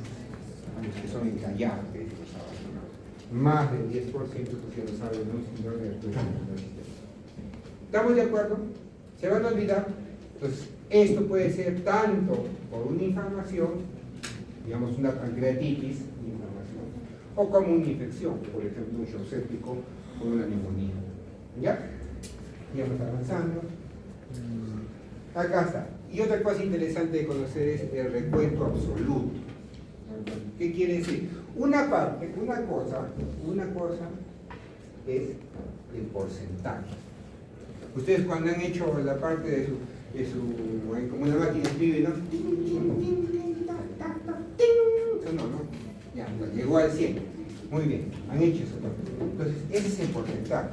a los que son encallados, los abastonados. Más del 10%, porque lo saben, no un síndrome de respuesta sistémica. ¿Estamos de acuerdo? ¿Se van a olvidar? Entonces, esto puede ser tanto por una inflamación, digamos una pancreatitis, o como una infección, por ejemplo un shock séptico o una neumonía. ¿Ya? Sigamos avanzando. Acá está. Y otra cosa interesante de conocer es el recuento absoluto. ¿Qué quiere decir? Una cosa es el porcentaje. Ustedes cuando han hecho la parte de su como una máquina escribe, ¿no? Sonó, ¿no? Ya, pues, llegó al 100. Muy bien, han hecho eso. Entonces, ese es el porcentaje.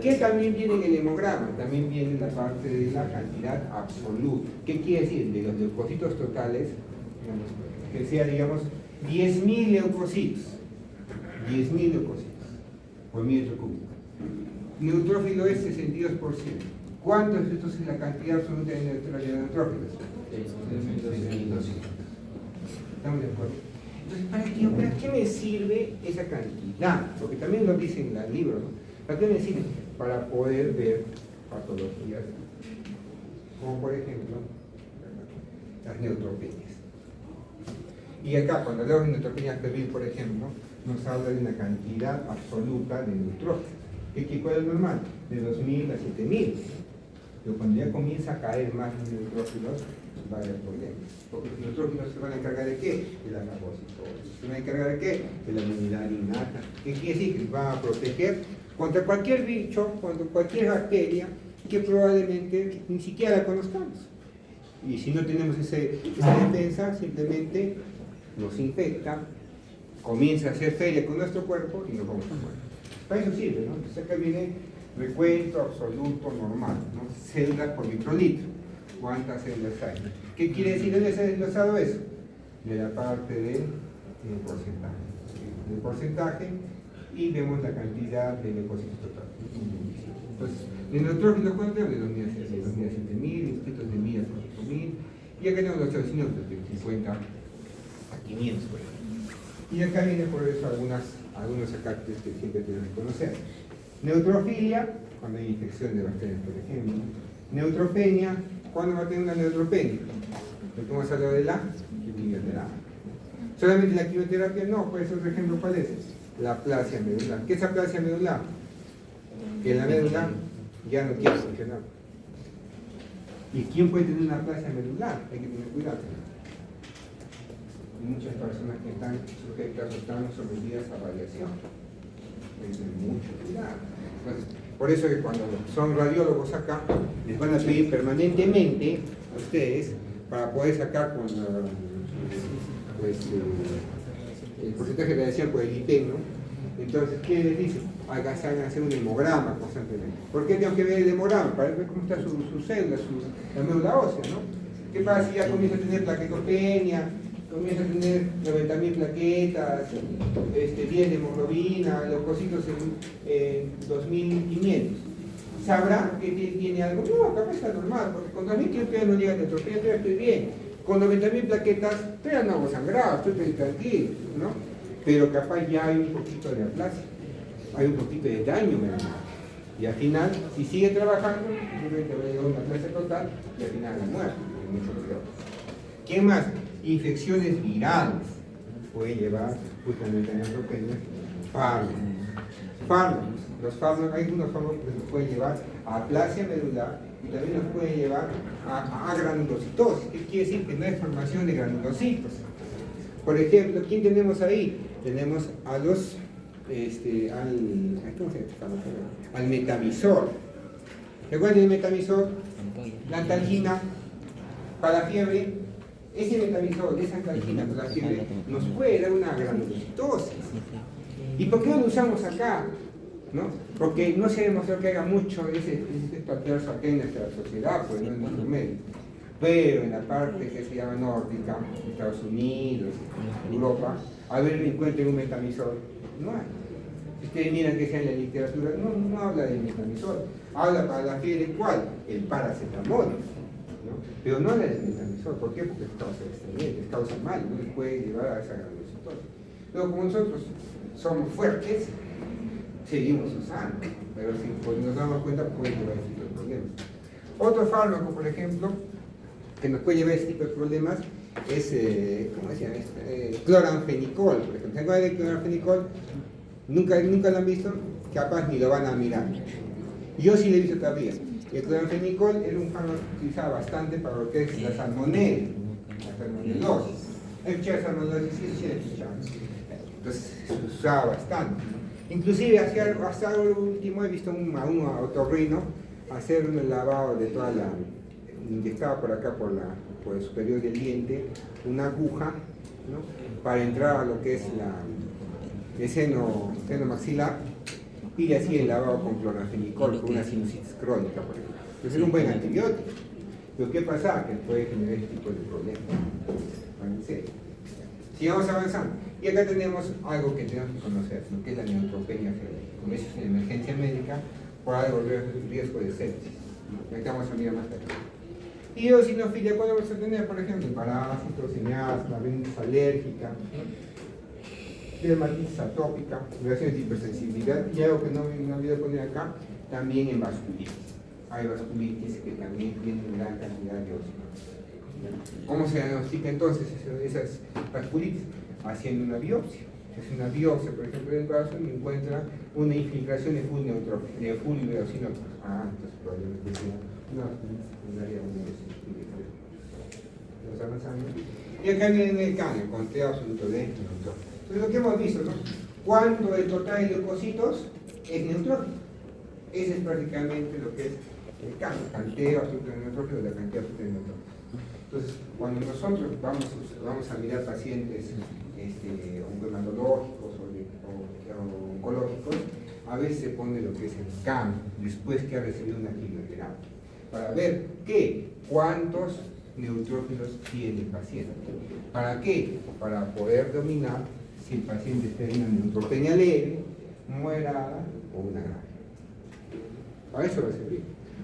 ¿Qué también viene en el hemograma? También viene la parte de la cantidad absoluta. ¿Qué quiere decir? De los leucocitos totales, digamos, que sea, digamos, 10.000 leucocitos. 10.000 leucocitos por metro cúbico. Neutrófilo es 62%. ¿Cuánto es entonces la cantidad absoluta de neutrófilos? 6.200. ¿Estamos de acuerdo? Entonces, ¿para qué me sirve esa cantidad? Porque también lo dice en el libro, ¿no? ¿Para qué me sirve? Para poder ver patologías, como por ejemplo las neutropenias. Y acá, cuando hablamos de neutropenia febril, por ejemplo, nos habla de una cantidad absoluta de neutrófilos. ¿Cuál es normal? De 2.000 a 7.000. Pero cuando ya comienza a caer más los neutrófilos, va a haber problemas. Porque los neutrófilos se van a encargar de qué? De la fagocitosis. ¿Se van a encargar de qué? De la inmunidad innata. ¿Qué quiere decir? Que van a proteger contra cualquier bicho, contra cualquier bacteria que probablemente ni siquiera la conozcamos. Y si no tenemos esa defensa, simplemente nos infecta, comienza a hacer feria con nuestro cuerpo y nos vamos a morir. Para eso sirve, ¿no? Entonces acá viene recuento absoluto normal, ¿no? Células por microlitro. ¿Cuántas células hay? ¿Qué quiere decir dónde se ha desglosado eso? De la parte del porcentaje. Del porcentaje, y vemos la cantidad de leucocitos total. Entonces, de neutrófilos, ¿cuánto tenemos? De 2.000 a 7.000, inscritos de 1.000 a 5.000, y acá tenemos los eosinófilos de 50 a 500, por ejemplo. Y acá viene por eso algunos acartes que siempre tenemos que conocer. Neutrofilia, cuando hay infección de bacterias, por ejemplo. Neutropenia, ¿cuándo va a tener una neutropenia? Porque hemos hablado de la quimioterapia. Solamente la quimioterapia no, por eso otro ejemplo, ¿cuál es? La aplasia medular. ¿Qué es aplasia medular? Que la médula ya no quiere funcionar. ¿Y quién puede tener una aplasia medular? Hay que tener cuidado. Hay muchas personas que están sujetas o están sometidas a radiación. Hay que tener mucho cuidado. Entonces, por eso que cuando son radiólogos acá, les van a pedir permanentemente a ustedes para poder sacar con el porcentaje de radiación por el IPEC, ¿no? Entonces, ¿qué les dice? Hagan hacer un hemograma constantemente. ¿Por qué tengo que ver el hemograma? Para ver cómo está su célula, la médula ósea, ¿no? ¿Qué pasa si ya comienza a tener plaquetopenia, comienza a tener 90.000 plaquetas, 10 de hemoglobina, leucocitos en 2.500? ¿Sabrá que tiene algo? No, capaz está normal, porque con 2.500 todavía no llega a neutropenia, todavía estoy bien. Con 90.000 plaquetas, todavía no hago sangrado, estoy tranquilo, ¿no? Pero capaz ya hay un poquito de aplasia, hay un poquito de daño medular. Y al final, si sigue trabajando, simplemente va a llegar a una aplasia total y al final a la muerte, es mucho peor. ¿Qué más? Infecciones virales puede llevar justamente a neutropenia. Fármacos. Los fármacos, hay algunos fármacos que nos pueden llevar a aplasia medular y también nos pueden llevar a granulocitosis. ¿Qué quiere decir? Que no hay formación de granulocitos. Por ejemplo, ¿quién tenemos ahí? Tenemos a los, al metamizol. ¿Recuerdan el metamizol? La antalgina para la fiebre. Ese metamizol, esa antalgina para la fiebre, nos puede dar una granulocitosis. ¿Y por qué no lo usamos acá? ¿No? Porque no se ha demostrado que haga mucho ese efecto adverso acá en nuestra sociedad, pues no en nuestro medio. Pero en la parte que se llama nórdica, Estados Unidos, Europa, a ver, encuentren un metamizol. No hay. Si ustedes miran que sea en la literatura, no habla del metamizol. Habla para la fiebre, ¿cuál? El paracetamol. ¿No? Pero no habla del metamizol. ¿Por qué? Porque es causa estreñente, es causa mal, no les puede llevar a esa granulocitosis. Luego, como nosotros somos fuertes, seguimos usando, pero si pues, nos damos cuenta puede llevar ese tipo de problemas. Otro fármaco, por ejemplo, que nos puede llevar ese tipo de problemas es, ¿cómo decían esto? Cloranfenicol, por ejemplo. ¿Se acuerdan del cloranfenicol? ¿Nunca lo han visto? Capaz ni lo van a mirar. Yo sí lo he visto todavía. El cloranfenicol era un fármaco que se utilizaba bastante para lo que es la salmonelosis. escuchado esa metodología? Sí, he escuchado. Entonces se usaba bastante. Inclusive hasta lo último he visto a un otorrino hacer un lavado de toda la, inyectaba por acá por el superior del diente una aguja, ¿no? Para entrar a lo que es el seno maxilar, y le hacía el lavado con clorafenicol, con una sinusitis crónica, por ejemplo. Entonces era un buen antibiótico. Pero ¿qué pasa? Que puede generar este tipo de problemas. En serio. Sigamos avanzando. Y acá tenemos algo que tenemos que conocer, lo que es la neutropenia febril. Como es una emergencia médica por algo riesgo de sepsis. Ahorita vamos a mirar más tarde. Y eosinofilia, ¿cuál vamos a tener? Por ejemplo, parásitos, asma, rinitis alérgica, dermatitis atópica, reacciones de hipersensibilidad, y algo que no olvidé poner acá, también en vasculitis. Hay vasculitis que también tienen gran cantidad de eosinofilia. ¿Cómo se diagnostica entonces esas vasculitis? Haciendo una biopsia. Es una biopsia, por ejemplo, del vaso y encuentra una infiltración de full neutrófilo, de full eosinófilo. Entonces probablemente sea una vasculitis secundaria a una eosinofilia. ¿Estamos avanzando? Y acá viene el cambio, conteo absoluto de neutrófilo. Entonces lo que hemos visto, ¿no? ¿Cuánto el total de leucocitos es neutrófilo? Ese es prácticamente lo que es el canteo absoluto de neutrófilo, la cantidad absoluta de neutrófilo. Entonces, cuando nosotros vamos a mirar pacientes oncohematológicos o oncológicos, a veces se pone lo que es el CAM, después que ha recibido una quimioterapia, para ver cuántos neutrófilos tiene el paciente. ¿Para qué? Para poder dominar si el paciente está en una neutropenia leve, moderada o una grave. Para eso va a servir.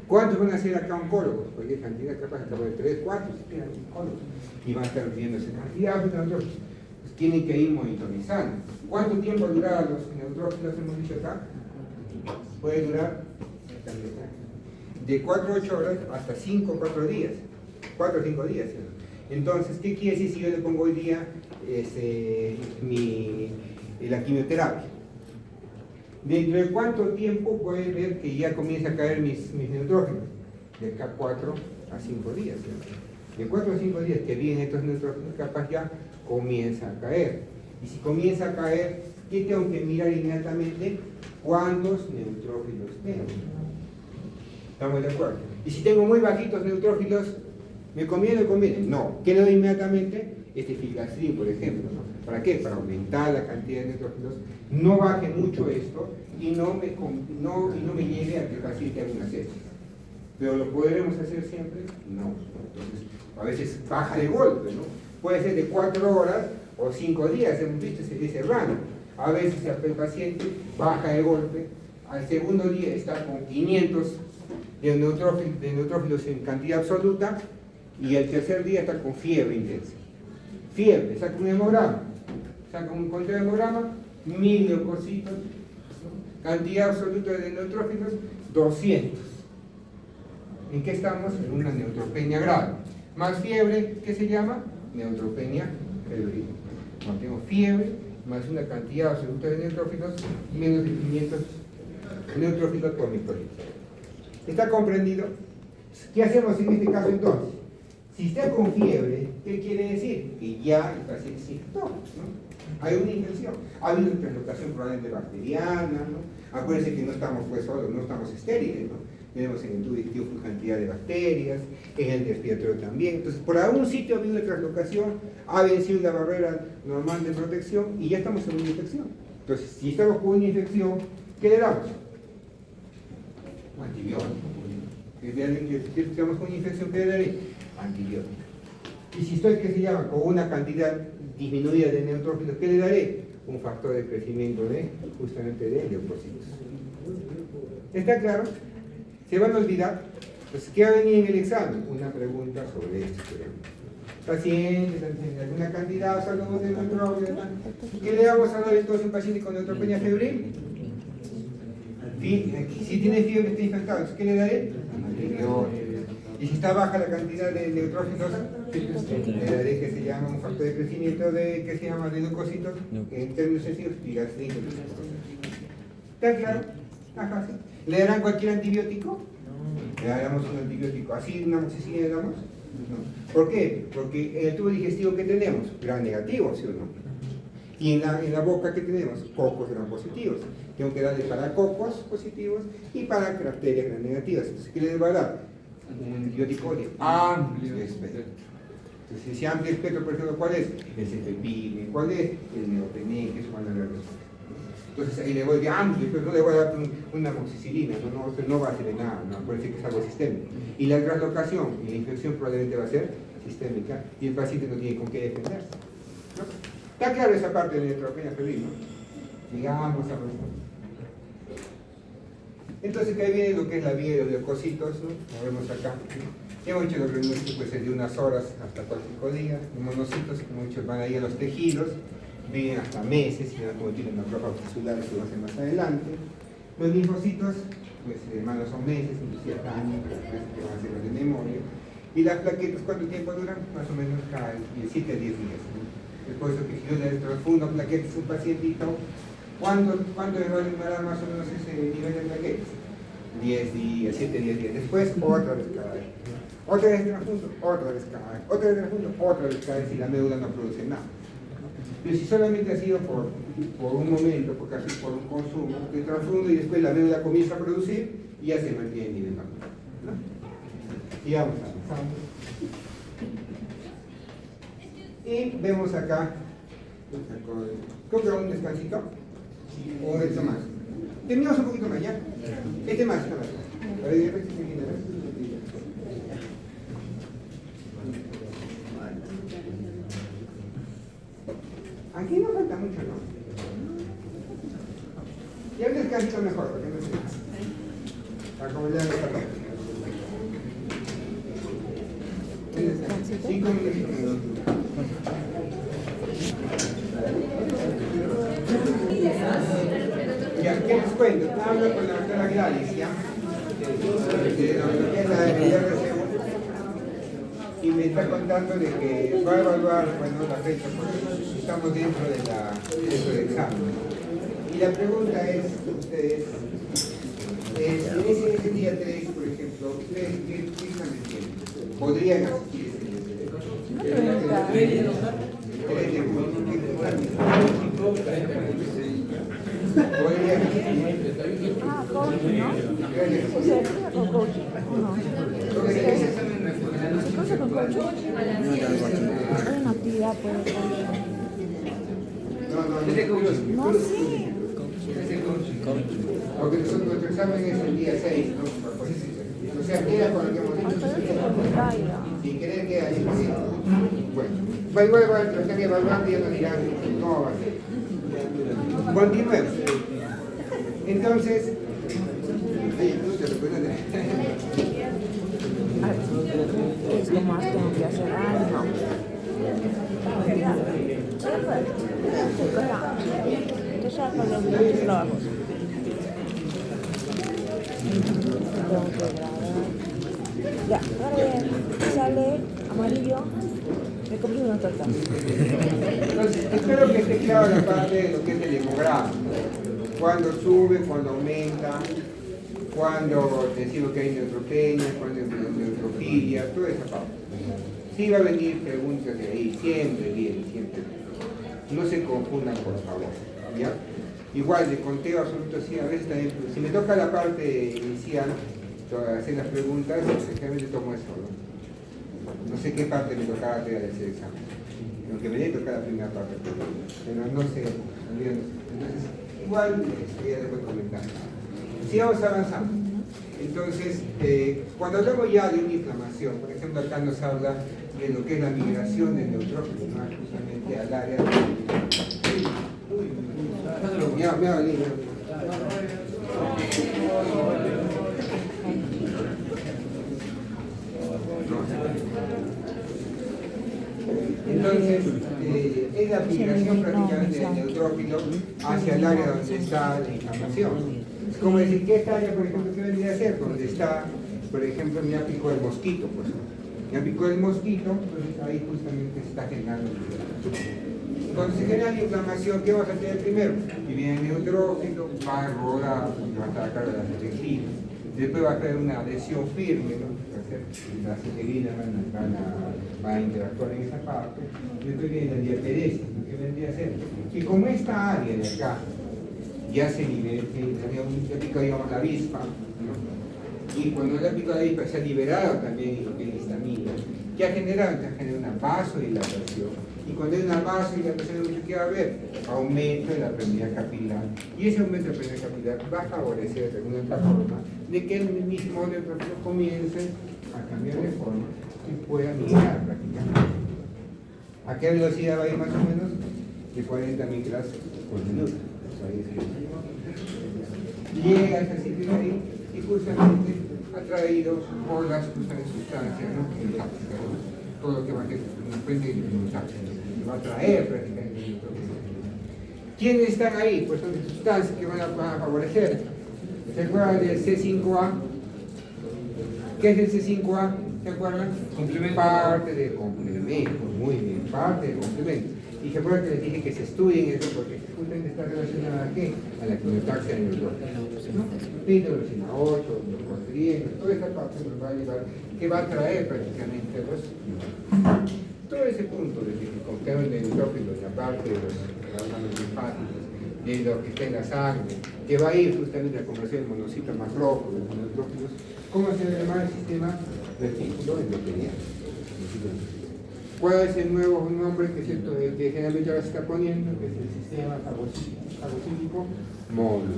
¿Cuántos van a ser acá oncólogos? Cualquier cantidad, capaz de 3, 4, si tienen oncólogos. Y van a estar viendo esa cantidad de neutrófilos. Pues tienen que ir monitorizando. ¿Cuánto tiempo duran los neutrófilos, hemos dicho acá? Puede durar de 4 a 8 horas hasta 5 o 4 días. 4 o 5 días. Entonces, ¿qué quiere decir si yo le pongo hoy día la quimioterapia? ¿Dentro de cuánto tiempo puede ver que ya comienza a caer mis neutrófilos? De acá 4 a 5 días. De 4 a 5 días que vienen estos neutrófilos, capaz ya comienza a caer. Y si comienza a caer, ¿qué tengo que mirar inmediatamente? ¿Cuántos neutrófilos tengo? ¿Estamos de acuerdo? Y si tengo muy bajitos neutrófilos, ¿me conviene o conviene? No. ¿Qué le doy inmediatamente? Filgastrin, por ejemplo, ¿no? ¿Para qué? Para aumentar la cantidad de neutrófilos, no baje mucho esto y no me lleve a que el paciente haga una sepsis. ¿Pero lo podremos hacer siempre? No. Entonces, a veces baja de golpe, ¿no? Puede ser de 4 horas o 5 días, hemos visto ese rango. A veces el paciente baja de golpe, al segundo día está con 500 de neutrófilos en cantidad absoluta y al tercer día está con fiebre intensa. Fiebre, saca un hemograma, saca un conteo de hemograma, 1000 leucocitos, cantidad absoluta de neutrófilos, 200. ¿En qué estamos? En una neutropenia grave. Más fiebre, ¿qué se llama? Neutropenia febril. Cuando tengo fiebre, más una cantidad absoluta de neutrófilos, menos de 500 neutrófilos por microlitro. ¿Está comprendido? ¿Qué hacemos en este caso entonces? Si está con fiebre, ¿qué quiere decir? Que ya el paciente se infectó, ¿no? Hay una infección. Ha habido una translocación probablemente bacteriana, ¿no? Acuérdense que no estamos pues solos, no estamos estériles, ¿no? Tenemos en el tubo digestivo una cantidad de bacterias, en el respiratorio también. Entonces, por algún sitio ha habido una translocación, ha vencido la barrera normal de protección y ya estamos en una infección. Entonces, si estamos con una infección, ¿qué le damos? Un antibiótico. Si estamos con una infección, ¿qué le daré? Antibiótico. Y si estoy, ¿qué se llama? Con una cantidad disminuida de neutrófilos, ¿qué le daré? Un factor de crecimiento justamente de leucocitos. ¿Está claro? ¿Se van a olvidar? Pues, ¿qué va a venir en el examen? Una pregunta sobre esto. Pacientes, alguna cantidad, salud de neutrófilos. ¿Qué le vamos a dar entonces a un paciente con neutropenia febril? Si tiene fiebre, está infectado, ¿qué le daré? Antibiótico. Y si está baja la cantidad de neutrófilos, le daré que se llama un factor de crecimiento que se llama de leucocitos, en términos sencillos, filgastrin. ¿Está claro? Está fácil. ¿Le darán cualquier antibiótico? Le daremos un antibiótico. ¿Así una moxicina le damos? ¿no? ¿Por qué? Porque en el tubo digestivo que tenemos, gram negativo, ¿sí o no? Y en la boca que tenemos, cocos gram positivos. Tengo que darle para cocos positivos y para bacterias gram negativas. Entonces, ¿qué les va a dar? Un antibiótico de amplio espectro. Entonces, ese amplio espectro, por ejemplo, ¿cuál es? El cefepime, ¿cuál es? El neotenén, que es una de las. Entonces ahí le voy de amplio, pero no le voy a dar una amoxicilina, no va a hacer de nada, no, parece que es algo sistémico. Y la translocación y la infección probablemente va a ser sistémica y el paciente no tiene con qué defenderse, ¿no? Está claro esa parte de neutropenia febril, ¿no? Llegamos a entonces que ahí viene lo que es la vía de los leucocitos, ¿no? Lo vemos acá. Hemos hecho los diagnósticos pues, de unas horas hasta 4 o 5 días. Los monocitos, como he dicho, van ahí a los tejidos, viven hasta meses, y como tienen la ropa tisular que va a ser más adelante. Los linfocitos, pues hermanos son meses, inclusive hasta años, que van a ser los de memoria. Y las plaquetas, ¿cuánto tiempo duran? Más o menos cada 7 a 10 días. ¿No? Es por eso que si yo le transfundo plaquetas a un pacientito, ¿cuándo le va a demorar más o menos ese nivel de plaquetas? 10 días, 7, 10 días. Después, otra vez cada vez. Otra vez transfundo, otra vez cada vez. Otra vez transfundo, otra vez cada vez y la médula no produce nada. Pero si solamente ha sido por un momento, por casi por un consumo, de transfundo y después la médula comienza a producir y ya se mantiene el nivel normal, ¿no? Y vamos avanzando. Y vemos acá, creo que era un descansito, o un resto más. Terminamos un poquito más, ¿ya? Este más, esta más. A ver, ya ves, aquí no falta mucho, ¿no? Ya un descansito mejor, porque no sé. Acomodar esta parte. 5 minutos. Ya, ¿qué les cuento? Hablo con la doctora Gladys, ¿ya? De lo que es la RCU. Y me está contando de que va a evaluar, bueno, la fecha, porque estamos dentro del examen. Y la pregunta es, ustedes, en ese día 3, por ejemplo, ¿ustedes qué examen tienen? ¿Podrían asistir ese día 3? ¿Podrían asistir? Ah, coaching, ¿no? ¿O sea, con coaching? No. ¿Qué cosa con coaching? Hay una actividad por el coaching. No, sí. Porque nuestro examen es el día 6, ¿no? O sea, queda con lo que hemos dicho. Si quieren queda ahí. Bueno, va igual, lo están evaluando y ya nos dirán cómo va a ser. Continuemos. Entonces, Esto más tengo que hacer. Ay, no. Ya. Yo ya con los muchos trabajos. Tengo que grabar. Ya, ahora sale amarillo. Me compré una torta. Entonces, espero que esté claro la parte de lo que es el hemograma. Cuando sube, cuando aumenta, cuando decimos que hay neutropenia, cuando hay neutrofilia, toda esa parte. Sí va a venir preguntas de ahí, siempre bien, siempre. No se confundan, por favor, ¿ya? Igual, de conteo absoluto, sí, a veces también, si me toca la parte inicial, hacer las preguntas, generalmente tomo eso, ¿no? No sé qué parte me tocaba hacer ese examen. Lo que me debe tocar la primera parte, pero no sé, entonces, igual, ya les voy a comentar. Sigamos avanzando. Entonces, cuando hablamos ya de una inflamación, por ejemplo, acá nos habla de lo que es la migración del neutrófilo, ¿no? Justamente al área de... Mira, lindo. Entonces, es la migración prácticamente del neutrófilo hacia el área donde está la inflamación. Es como decir, ¿qué esta área, por ejemplo, qué vendría a ser? Donde está, por ejemplo, me picó el mosquito, pues. Me picó el mosquito, pues ahí justamente se está generando el neutrófilo. Cuando se genera la inflamación, ¿qué vas a tener primero? Y viene el neutrófilo, va a rodar, va a estar a cargo de las defensivas. Después va a tener una adhesión firme, ¿no? hacer, las citilinas van a interactuar en esa parte, y después viene la diaperesis, lo que vendría a ser. Y como esta área de acá ya se libera, ya pica, digamos, la avispa, ¿no? Y cuando la pica la avispa se ha liberado también lo que es histamina, ¿qué ha generado? Entonces genera una vasodilatación. Y cuando hay una vasodilatación, ¿qué va a haber? Aumento de la permeabilidad capilar. Y ese aumento de la permeabilidad capilar va a favorecer de alguna otra forma de que el mismo neutrofilo comience a cambiar de forma y pueda migrar prácticamente. ¿A qué velocidad va a ir más o menos? De 40 micras por minuto. Llega a ese sitio de ahí y justamente atraído por las sustancias, ¿no? Todo lo que va a ser va a atraer prácticamente. ¿Quiénes están ahí? Pues son sustancias que van a favorecer. ¿Se acuerdan del C5A? ¿Qué es el C5A? ¿Se acuerdan? Complemento. Parte de complemento, muy bien, parte de complemento. Y se acuerdan que les dije que se estudien eso porque justamente está relacionada a qué? A la quinotaxia en el hidrolina 8, los cuatrienios, toda esa parte nos va a llevar, que va a traer prácticamente todo ese punto de que el conteo del neutrófilo, la parte de los órganos linfáticos, de lo que está en la sangre, que va a ir justamente a la conversión del monocito macrófago, de los neutrófilos, ¿cómo se llama el sistema retículo endotelial? ¿Cuál es el nuevo nombre que generalmente ahora se está poniendo? Que es el sistema fagocítico móvil.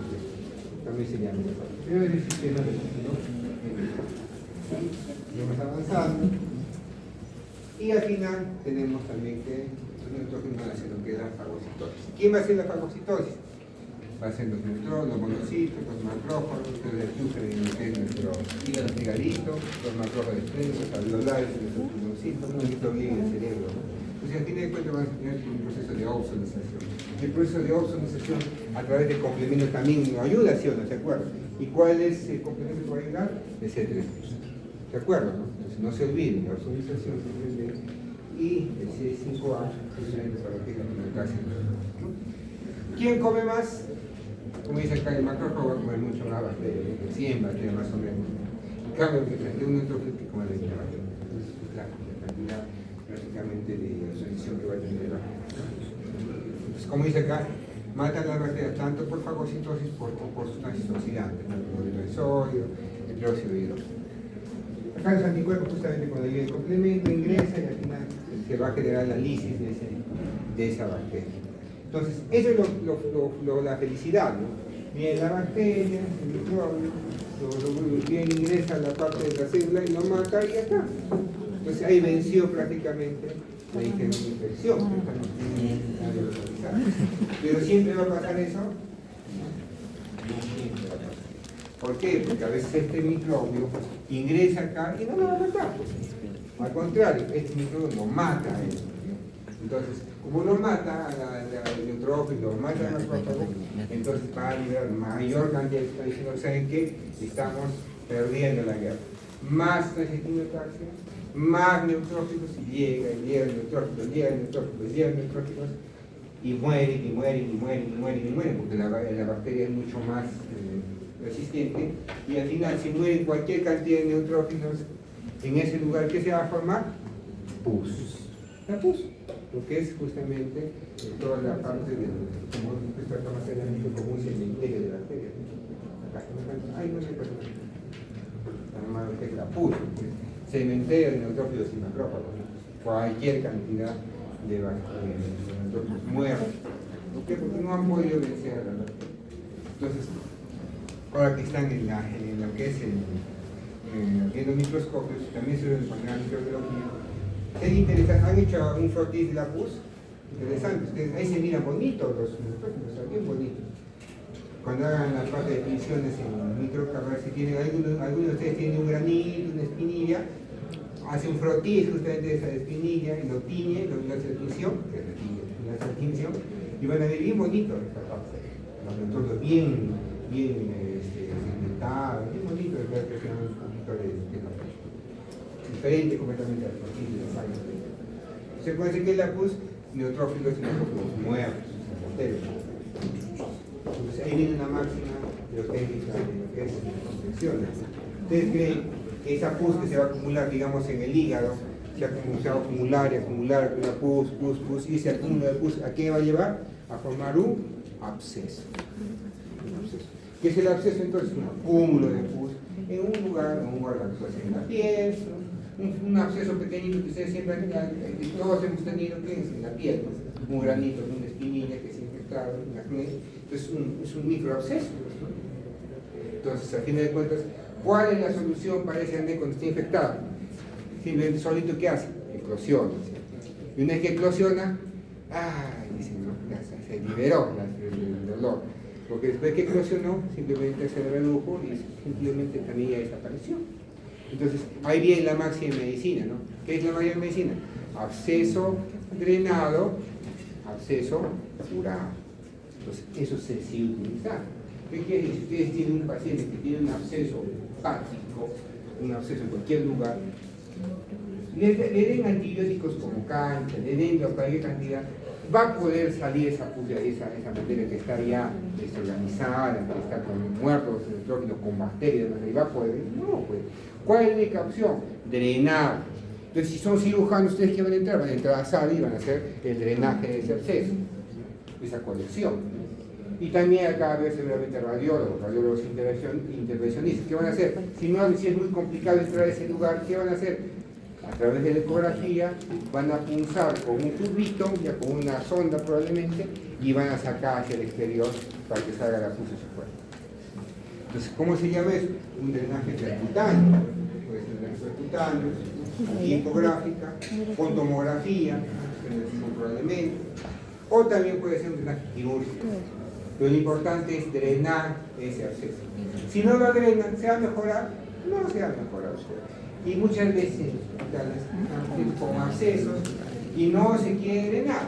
También se llama. Pero es el sistema retículo endotelial. Vamos avanzando. Y al final tenemos también que los neutrófilos van a hacer lo que es la fagocitosis. ¿Quién va a hacer la fagocitosis? Va a ser los neutrófilos, los monocitos, los macrófagos, el azúcar en lo que es nuestro higadito, los macrófagos externos, los alveolares, los monocitos, un microglio en el cerebro, ¿no? Entonces, al fin de cuentas, van a tener un proceso de ozonización. El proceso de ozonización a través de complementos también nos ayuda, ¿sí o no? ¿Se acuerdan? ¿Y cuál es el complemento que va a ayudar? El C3. ¿Se acuerdan? ¿No? Entonces, no se olviden, la ozonización y el C5A justamente para que la comunicación. ¿Quién come más? Como dice acá, el macrófago va a comer mucho más bacterias, 100 bacterias más o menos. En cambio, que un neutrófilo que come 20 bacterias. Entonces, la cantidad prácticamente de ozonización que va a tener. Entonces, como dice acá, matan las bacterias tanto por fagocitosis como por sustancias oxidantes, el cloruro de sodio, el dióxido de hidrógeno. Acá los anticuerpos justamente cuando llega el complemento ingresa y al final se va a generar la lisis de esa bacteria. Entonces, eso es la felicidad, ¿no? Viene la bacteria, el microbio, bien ingresa a la parte de la célula y lo mata y ya está. Entonces ahí venció prácticamente la infección. Pero siempre va a pasar eso. No siempre va a pasar. ¿Por qué? Porque a veces este microbio ingresa acá y no lo va a matar. Al contrario, este microbio lo mata a él. Entonces, como lo mata al neutrófilo, lo mata al macrófago, entonces va a liberar mayor cantidad de sustancias. ¿Saben qué? Estamos perdiendo la guerra. Más quinotaxia, más neutrófilos, y llega el neutrófilos, y mueren, porque la bacteria es mucho más resistente, y al final, si mueren cualquier cantidad de neutrófilos, en ese lugar, ¿qué se va a formar? Pus. La pus. Lo que es justamente toda la parte del como un cementerio de bacterias. Ay, no sé, que es la pus, cementerio de neutrófilos y macrófagos. Cualquier cantidad de neutrófilos muertos. ¿Por qué? Porque no han podido vencer a la bacteria. Entonces, ahora que están en lo que es viendo microscopios, también se ven con la microbiología. Es interesante, han hecho un frotis de la pus, interesante, ustedes ahí se miran bonitos los neutrófilos, bien bonitos. Cuando hagan la parte de definiciones en microcargas, si tienen algunos de ustedes tienen un granito, una espinilla, hace un frotis justamente de esa espinilla y lo tiñe, lo hace tinción, que es la tinción, y van a ver bien bonitos esta parte. Los neutrófilos bien segmentados, bien bonitos, de ver que sean un poquito de la pus. Diferente completamente al frotis de los años. Se puede decir que la pus, neutrófilos y neutrófilos muertos, entonces ahí viene una máxima biotecnica de lo que es infecciones. ¿Ustedes creen esa pus que se va a acumular, digamos, en el hígado, se va a acumular y acumular una pus, y ese acúmulo de pus, ¿a qué va a llevar? A formar un absceso. ¿Qué es el absceso? Entonces, un acúmulo de pus en un lugar puede ser en la piel, un absceso pequeñito que ustedes siempre todos hemos tenido, que es en la piel, ¿no? Un granito, una espinilla que se ha infectado, un acné, entonces es un microabsceso. Entonces, a fin de cuentas, ¿cuál es la solución para ese acné cuando está infectado? Simplemente solito, ¿qué hace? Eclosiona. Y una vez que eclosiona, dicen, no, ya se liberó el dolor. Porque después que eclosionó, simplemente se redujo y simplemente también ya desapareció. Entonces, ahí viene la máxima medicina, ¿no? ¿Qué es la máxima medicina? Absceso drenado, absceso curado. Entonces, eso se sigue utilizando. ¿Qué quiere decir? Si ustedes tienen un paciente que tiene un absceso hepático, un absceso en cualquier lugar, le den antibióticos como cancha, le den cualquier cantidad, va a poder salir esa materia que está ya desorganizada, que está con muertos electrógenos, con bacterias, y va a poder. No, pues. ¿Cuál es la única opción? Drenar. Entonces, si son cirujanos, ¿ustedes qué van a entrar? Van a entrar a sala y van a hacer el drenaje de ese absceso, esa colección. Y también acá debe ser realmente radiólogos intervencionistas. ¿Qué van a hacer? Si es muy complicado entrar a ese lugar, ¿qué van a hacer? A través de la ecografía van a punzar con un tubito, ya con una sonda probablemente, y van a sacar hacia el exterior para que salga la pus hacia afuera. Entonces, ¿cómo se llama eso? Un drenaje percutáneo. Puede ser drenaje percutáneo, ecográfica, con tomografía, probablemente, o también puede ser un drenaje quirúrgico. Pero lo importante es drenar ese absceso. Si no lo drenan, ¿se va a mejorar? No se va a mejorar. Y muchas veces están con abscesos y no se quiere drenar,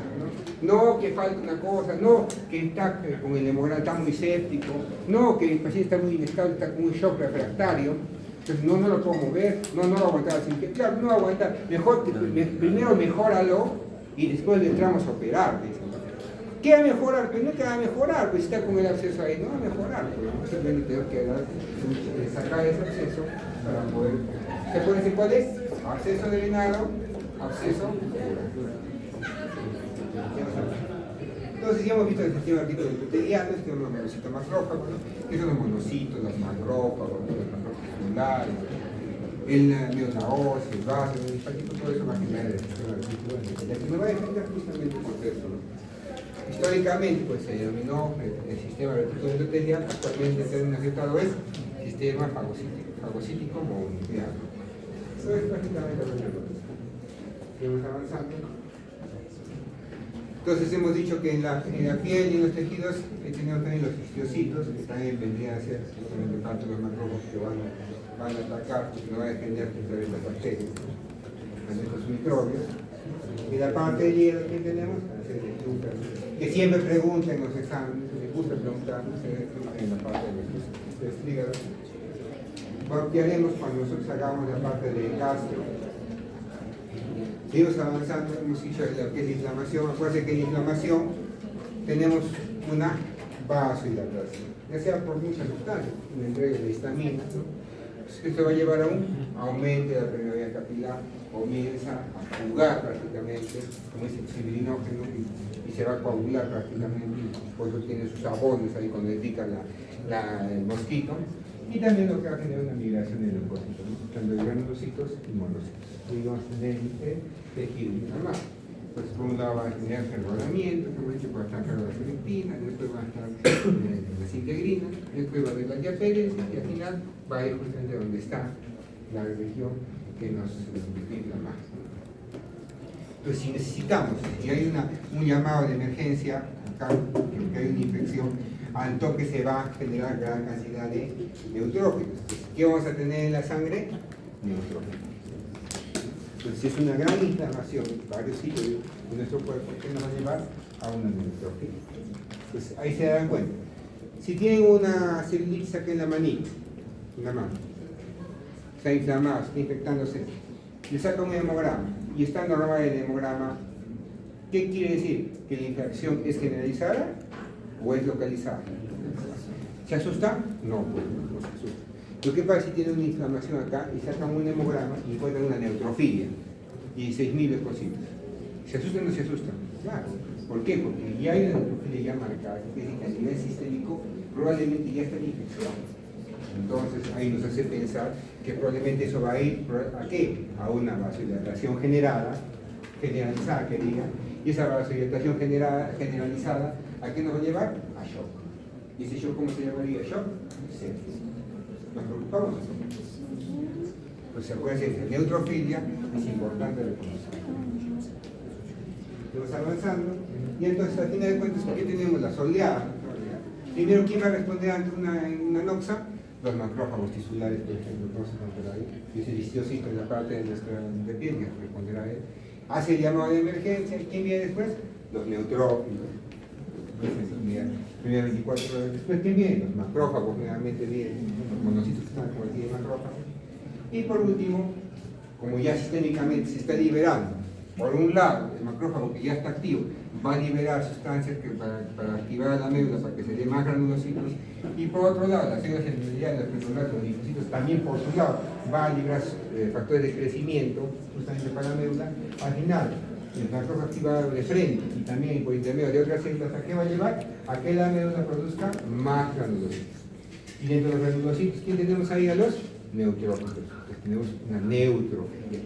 ¿no? Que falta una cosa, no que está con el hemograma, está muy séptico, no que el paciente está muy inestable, está con un shock refractario, entonces no lo puedo mover, no lo aguantar, así que claro, no aguantar, primero mejóralo y después le entramos a operar, dicen. ¿Qué va a mejorar? Pues no te va a mejorar, pues está con el absceso ahí, no va a mejorar, pues simplemente tengo que sacar ese absceso para poder. ¿Se puede decir cuál es? Absceso drenado, absceso. Entonces ya hemos visto el sistema articuloepiteliano, este es los monocitos macrófagos, que son los monocitos, los macrófagos, los macrófagos, el mioma ósea, el vaso, el linfático, todo eso va a generar el sistema articuloepiteliano, que nos va a defender justamente por eso, ¿no? Históricamente, pues se denominó el sistema reticuloendotelial, actualmente el término aceptado es sistema fagocítico mononuclear. Eso es prácticamente lo que seguimos avanzando. Entonces hemos dicho que en la piel y en los tejidos tenemos también los histiocitos, que también vendrían a ser justamente parte de los macrófagos que van a atacar, porque no van a defender contra estas bacterias, contra estos microbios. Y la parte de hielo que tenemos, que siempre preguntan en los exámenes, les gusta preguntar, en la parte de los hígados. ¿Qué haremos cuando nosotros hagamos la parte de gastro? Seguimos avanzando, hemos dicho lo que es la inflamación. Acuérdense que en la inflamación tenemos una vasodilatación, ya sea por muchas sustancias, una entrega de histamina, ¿no? Esto va a llevar a un aumento de la permeabilidad capilar, comienza a jugar prácticamente, como es el fibrinógeno, y se va a coagular prácticamente, por eso tiene sus abonos ahí cuando le pica el mosquito, y también lo que va a generar una migración de leucocitos, ¿no? Tanto de granulocitos y monocitos. Y vamos a tener tejido inflamado. Pues por un lado va a generar enrolamiento, por atacar las leptinas, después van a estar las integrinas, después va a haber la diapéresis y al final va a ir justamente donde está la región que nos inflama. Entonces, si necesitamos, si hay un llamado de emergencia, acá, que hay una infección, al toque se va a generar gran cantidad de neutrófilos. ¿Qué vamos a tener en la sangre? Neutrófilos. Entonces es una gran inflamación en varios sitios de nuestro cuerpo que nos va a llevar a una neutrofilia. Entonces ahí se dan cuenta. Si tienen una celulitis aquí en la manita, en la mano, está inflamado, está infectándose, le saca un hemograma y está normal el hemograma, ¿qué quiere decir? ¿Que la infección es generalizada o es localizada? ¿Se asusta? No, pues no se asusta. Lo que pasa es que tiene una inflamación acá y sacan un hemograma y encuentran una neutrofilia y 6.000 leucocitos. ¿Se asustan o no se asustan? Claro. ¿Por qué? Porque ya hay una neutrofilia ya marcada, que es que a nivel sistémico probablemente ya está la infección. Entonces ahí nos hace pensar que probablemente eso va a ir ¿a qué? A una vasodilatación generalizada que diga, y esa vasodilatación generalizada, ¿a qué nos va a llevar? A shock. ¿Y ese shock cómo se llamaría? Shock sepsis. ¿Nos preocupamos? Pues acuérdense, la neutrofilia es importante reconocer. Estamos avanzando, y entonces a fin de cuentas, ¿por qué tenemos la soleada? Primero, ¿quién va a responder ante una noxa? Los macrófagos tisulares, por ejemplo, vamos a encontrar ahí. Y ese listosito en la parte de nuestra piel que responderá a él. Hace el llamado de emergencia, ¿y quién viene después? Los neutrófilos. Primero 24 horas después, ¿quién viene? Los macrófagos, generalmente vienen, los monocitos que están como aquí de macrófagos. Y por último, como ya sistémicamente se está liberando, por un lado, el macrófago que ya está activo va a liberar sustancias para activar la médula para que se dé más granulocitos, y por otro lado, las células endoteliales, los linfocitos también por su lado va a liberar factores de crecimiento justamente para la médula. Al final, el macrófago activado de frente y también por intermedio de otras células, ¿a qué va a llevar? A que la médula produzca más granulocitos. Y dentro de los granulocitos, ¿quién tenemos ahí? A los neutrófilos. Entonces tenemos una neutrofilia.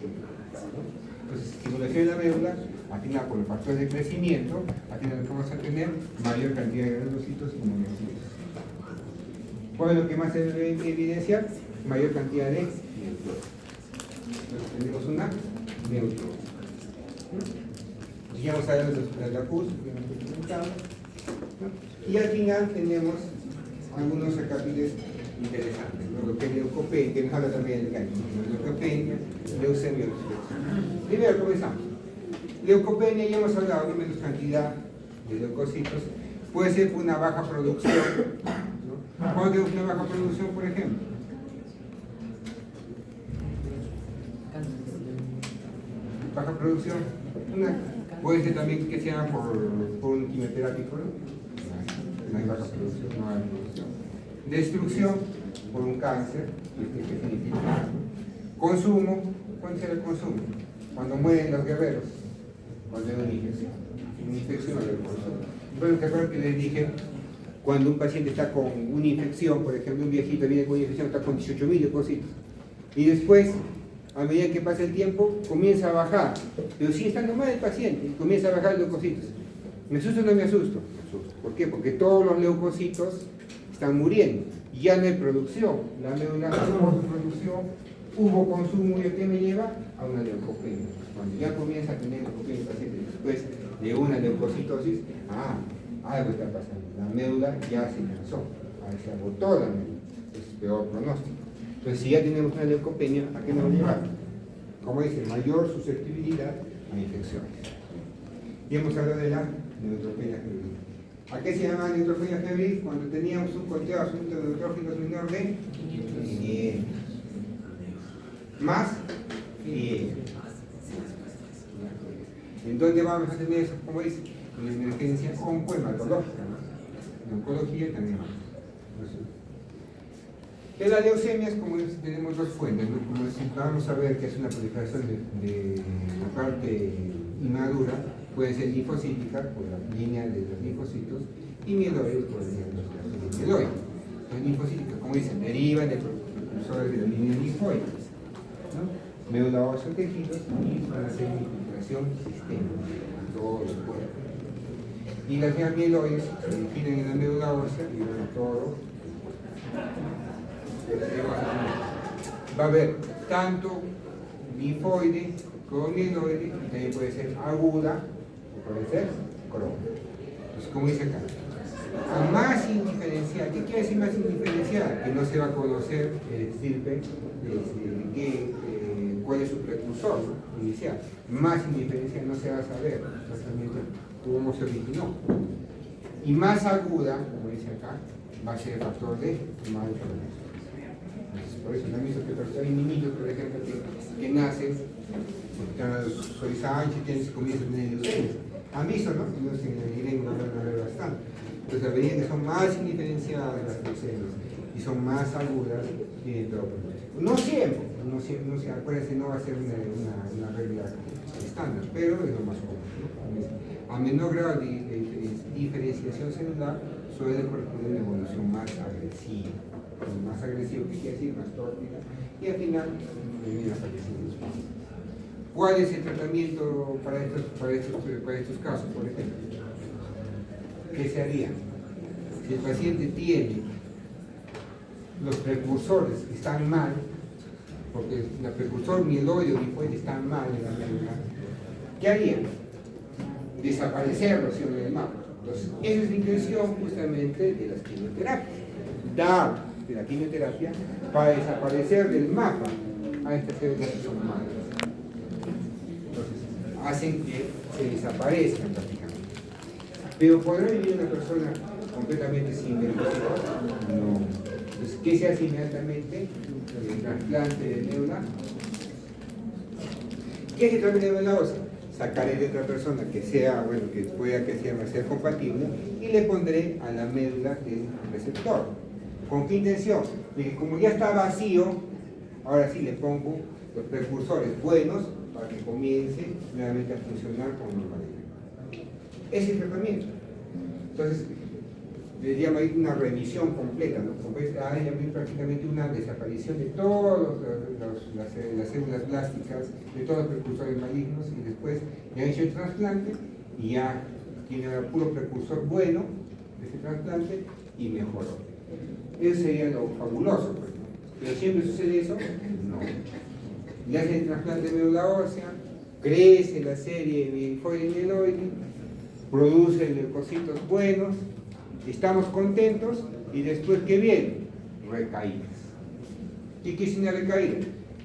Entonces, estimulación de la médula, al final por los factores de crecimiento, al final vamos a tener mayor cantidad de granulocitos y monocitos. ¿Cuál es lo que más se debe evidenciar? Mayor cantidad de neutrófilos. Entonces tenemos una neutrófila. Ya vamos a ver la CUS, y al final tenemos algunos recapitulos interesantes, ¿no? Lo que es leucopenia, que nos habla también del cáncer, leucopenia, leucemia. Primero comenzamos. Leucopenia, ya hemos hablado de menos cantidad de leucocitos, puede ser por una baja producción, ¿no? ¿Cuándo tenemos una baja producción, por ejemplo? Baja producción, puede ser también que sea por un quimioterápico, ¿no? No hay baja producción, no hay producción. Destrucción por un cáncer, ¿qué significa? Consumo, ¿cuándo será el consumo? Cuando mueren los guerreros, cuando hay una infección del consumo. Bueno, ¿te acuerdas que les dije? Cuando un paciente está con una infección, por ejemplo, un viejito viene con una infección, está con 18.000 leucocitos, y después, a medida que pasa el tiempo, comienza a bajar, pero sigue estando mal el paciente, y comienza a bajar los leucocitos. ¿Me asusto o no me asusto? Me asusto. ¿Por qué? Porque todos los leucocitos están muriendo, y ya no hay producción. La médula no hubo producción, hubo consumo, ¿y a qué me lleva? A una leucopenia. Cuando ya comienza a tener leucopenia el paciente después de una leucocitosis, algo está pasando. La médula ya se cansó, se agotó la médula. Es peor pronóstico. Entonces, si ya tenemos una leucopenia, ¿a qué nos va a llevar? Como dice, mayor susceptibilidad a infecciones. Y hemos hablado de la neutropenia febril. ¿A qué se llama neutropenia febril? Cuando teníamos un conteo absoluto de neutrófilos menor de 500. Más 500. ¿En dónde vamos a tener eso? Como dice, una emergencia oncohematológica, ¿no? En oncología también. De las leucemias, como tenemos dos fuentes, ¿no? Como vamos a ver que es una proliferación de la parte inmadura, puede ser linfocítica por la línea de los linfocitos y mieloides por la línea de los mieloides. Las linfocíticas, como dicen, derivan de precursores de la línea linfoide, ¿no? Médula ósea tejidos y van a hacer infiltración sistémica a todo el cuerpo. Y las vías mieloides se definen en la médula ósea y van a todo. Va a haber tanto linfoide como mieloide, y también puede ser aguda o puede ser crónica. Entonces, como dice acá, a más indiferencial, ¿qué quiere decir más indiferencial? Que no se va a conocer el estirpe, cuál es su precursor, ¿no? Inicial. Más indiferencial no se va a saber exactamente cómo se originó. Y más aguda, como dice acá, va a ser el factor de mal pronóstico. Por eso, ¿no han visto que hay niños, por ejemplo, que nacen, soy Sánchez, se comienzan a tener leucemia? Han visto, ¿no? Entonces, en el van a ver bastante. Entonces, a medida que son más indiferenciadas las leucemias y son más agudas, tiene todo pronóstico. No siempre, acuérdense, no va a ser una regla estándar, pero es lo más común, ¿no? A menor grado de diferenciación celular suele corresponder una evolución más agresiva. Más agresivo, que quiere decir más tóxica, y al final termina falleciendo. ¿Cuál es el tratamiento para estos casos, por ejemplo? ¿Qué se haría? Si el paciente tiene los precursores que están mal, porque el precursor mieloide o linfoide están mal en la médula, ¿qué harían? Desaparecerlos en el mapa. Entonces, esa es la intención justamente de las quimioterapias. Dar de la quimioterapia para desaparecer del mapa a estas células que son malas. Entonces, hacen que se desaparezcan prácticamente. Pero ¿podrá vivir una persona completamente sin médula? No. Entonces, ¿qué se hace inmediatamente? El trasplante de médula. ¿Qué es el trasplante de médula ósea? Sacaré de otra persona que sea, bueno, que pueda que sea compatible y le pondré a la médula del receptor. ¿Con qué intención? De que como ya está vacío, ahora sí le pongo los precursores buenos para que comience nuevamente a funcionar con normalidad. Ese es el tratamiento. Entonces, le llama ahí una remisión completa, ¿no? Hay prácticamente una desaparición de todas las células plásticas, de todos los precursores malignos, y después ya hecho el trasplante y ya tiene el puro precursor bueno de ese trasplante y mejoró. Eso sería lo fabuloso, pues, ¿no? Pero siempre sucede eso, no. Le hacen el trasplante de médula ósea, crece la serie linfoide mieloide, produce leucocitos buenos, estamos contentos, y después, ¿qué viene? Recaídas. ¿Y qué es una recaída?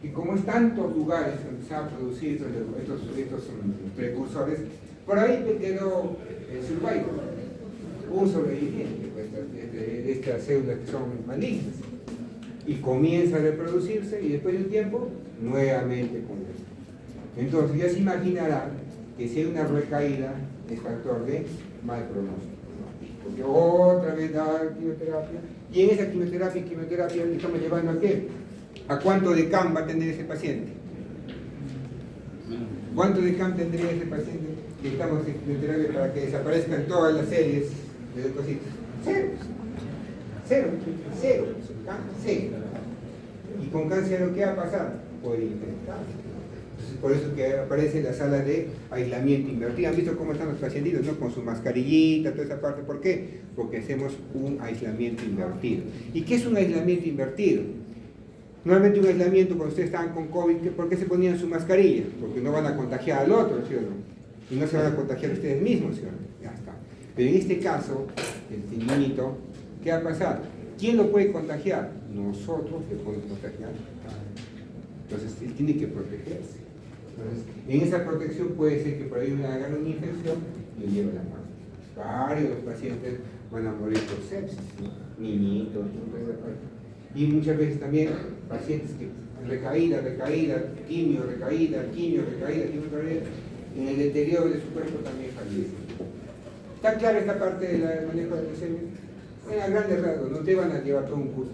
Y como es tantos lugares donde se han producido estos precursores, por ahí te quedó el survivor, un sobreviviente de estas células que son malignas, y comienza a reproducirse, y después de un tiempo, nuevamente comienza. Entonces ya se imaginará que si hay una recaída es factor de mal pronóstico. Porque otra vez da quimioterapia, y en esa quimioterapia le estamos llevando a qué? ¿A cuánto de CAM va a tener ese paciente? ¿Cuánto de CAM tendría ese paciente que estamos en quimioterapia para que desaparezcan todas las series de leucocitos? Cero, CAM cero. ¿Y con cáncer qué va a pasar? Puede infectar. Entonces, por eso que aparece la sala de aislamiento invertido. ¿Han visto cómo están los pacientitos, no? Con su mascarillita, toda esa parte. ¿Por qué? Porque hacemos un aislamiento invertido. ¿Y qué es un aislamiento invertido? Normalmente un aislamiento, cuando ustedes estaban con COVID, ¿por qué se ponían su mascarilla? Porque no van a contagiar al otro, ¿sí o no? Y no se van a contagiar ustedes mismos, ¿sí o no? Ya está. Pero en este caso, el niñito, ¿qué va a pasar? ¿Quién lo puede contagiar? Nosotros le podemos contagiar. Entonces, él tiene que protegerse. Entonces, en esa protección puede ser que por ahí me hagan una infección y le lleve la muerte. Varios de los pacientes van a morir por sepsis, ¿no? Niñitos, ¿no? Y muchas veces también pacientes que recaída, quimio, recaída, en el deterioro de su cuerpo también fallecen. ¿Está clara esta parte del manejo de leucemia? En grandes rasgos, no te van a llevar todo un curso.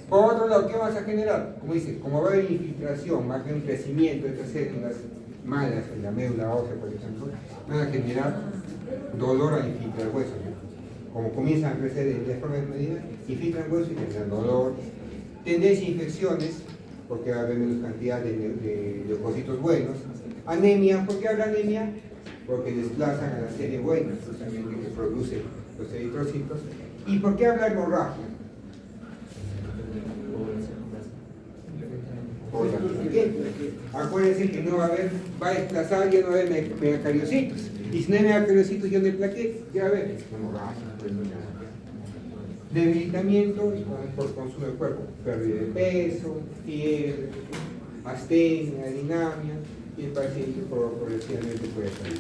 Por otro lado, ¿qué vas a generar? Como dice, como va a haber infiltración, va a haber un crecimiento de estas células malas en la médula ósea, por ejemplo, van a generar dolor al infiltrar huesos. Como comienzan a crecer en las formas de medida, infiltran huesos y generan dolor. Tendencia a infecciones, porque va a haber menos cantidad de leucocitos buenos. Anemia, ¿por qué habrá anemia? Porque desplazan a la serie buena, justamente que produce los eritrocitos. ¿Y por qué habla hemorragia? ¿Por qué? Acuérdense que no va a haber, va a desplazar, ya no va a haber megacariocitos. Y si no hay megacariocitos, ya no hay plaquetas, ¿qué va a haber? Hemorragia. Debilitamiento por consumo del cuerpo, pérdida de peso, fiebre, astenia, dinamia, y el paciente progresivamente puede salir.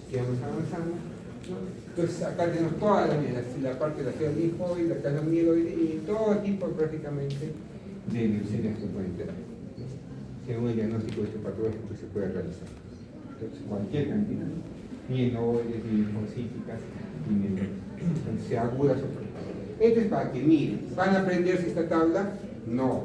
Sigamos avanzando. Entonces acá tenemos toda la parte de la célula linfoide, la célula mieloide y todo tipo prácticamente de leucemias que pueden tener, según el diagnóstico histopatológico que se puede realizar. Entonces cualquier cantidad, mieloides, ni linfocíticas, ni sea agudas o profundas. Esto es para que miren. ¿Van a aprenderse esta tabla? No.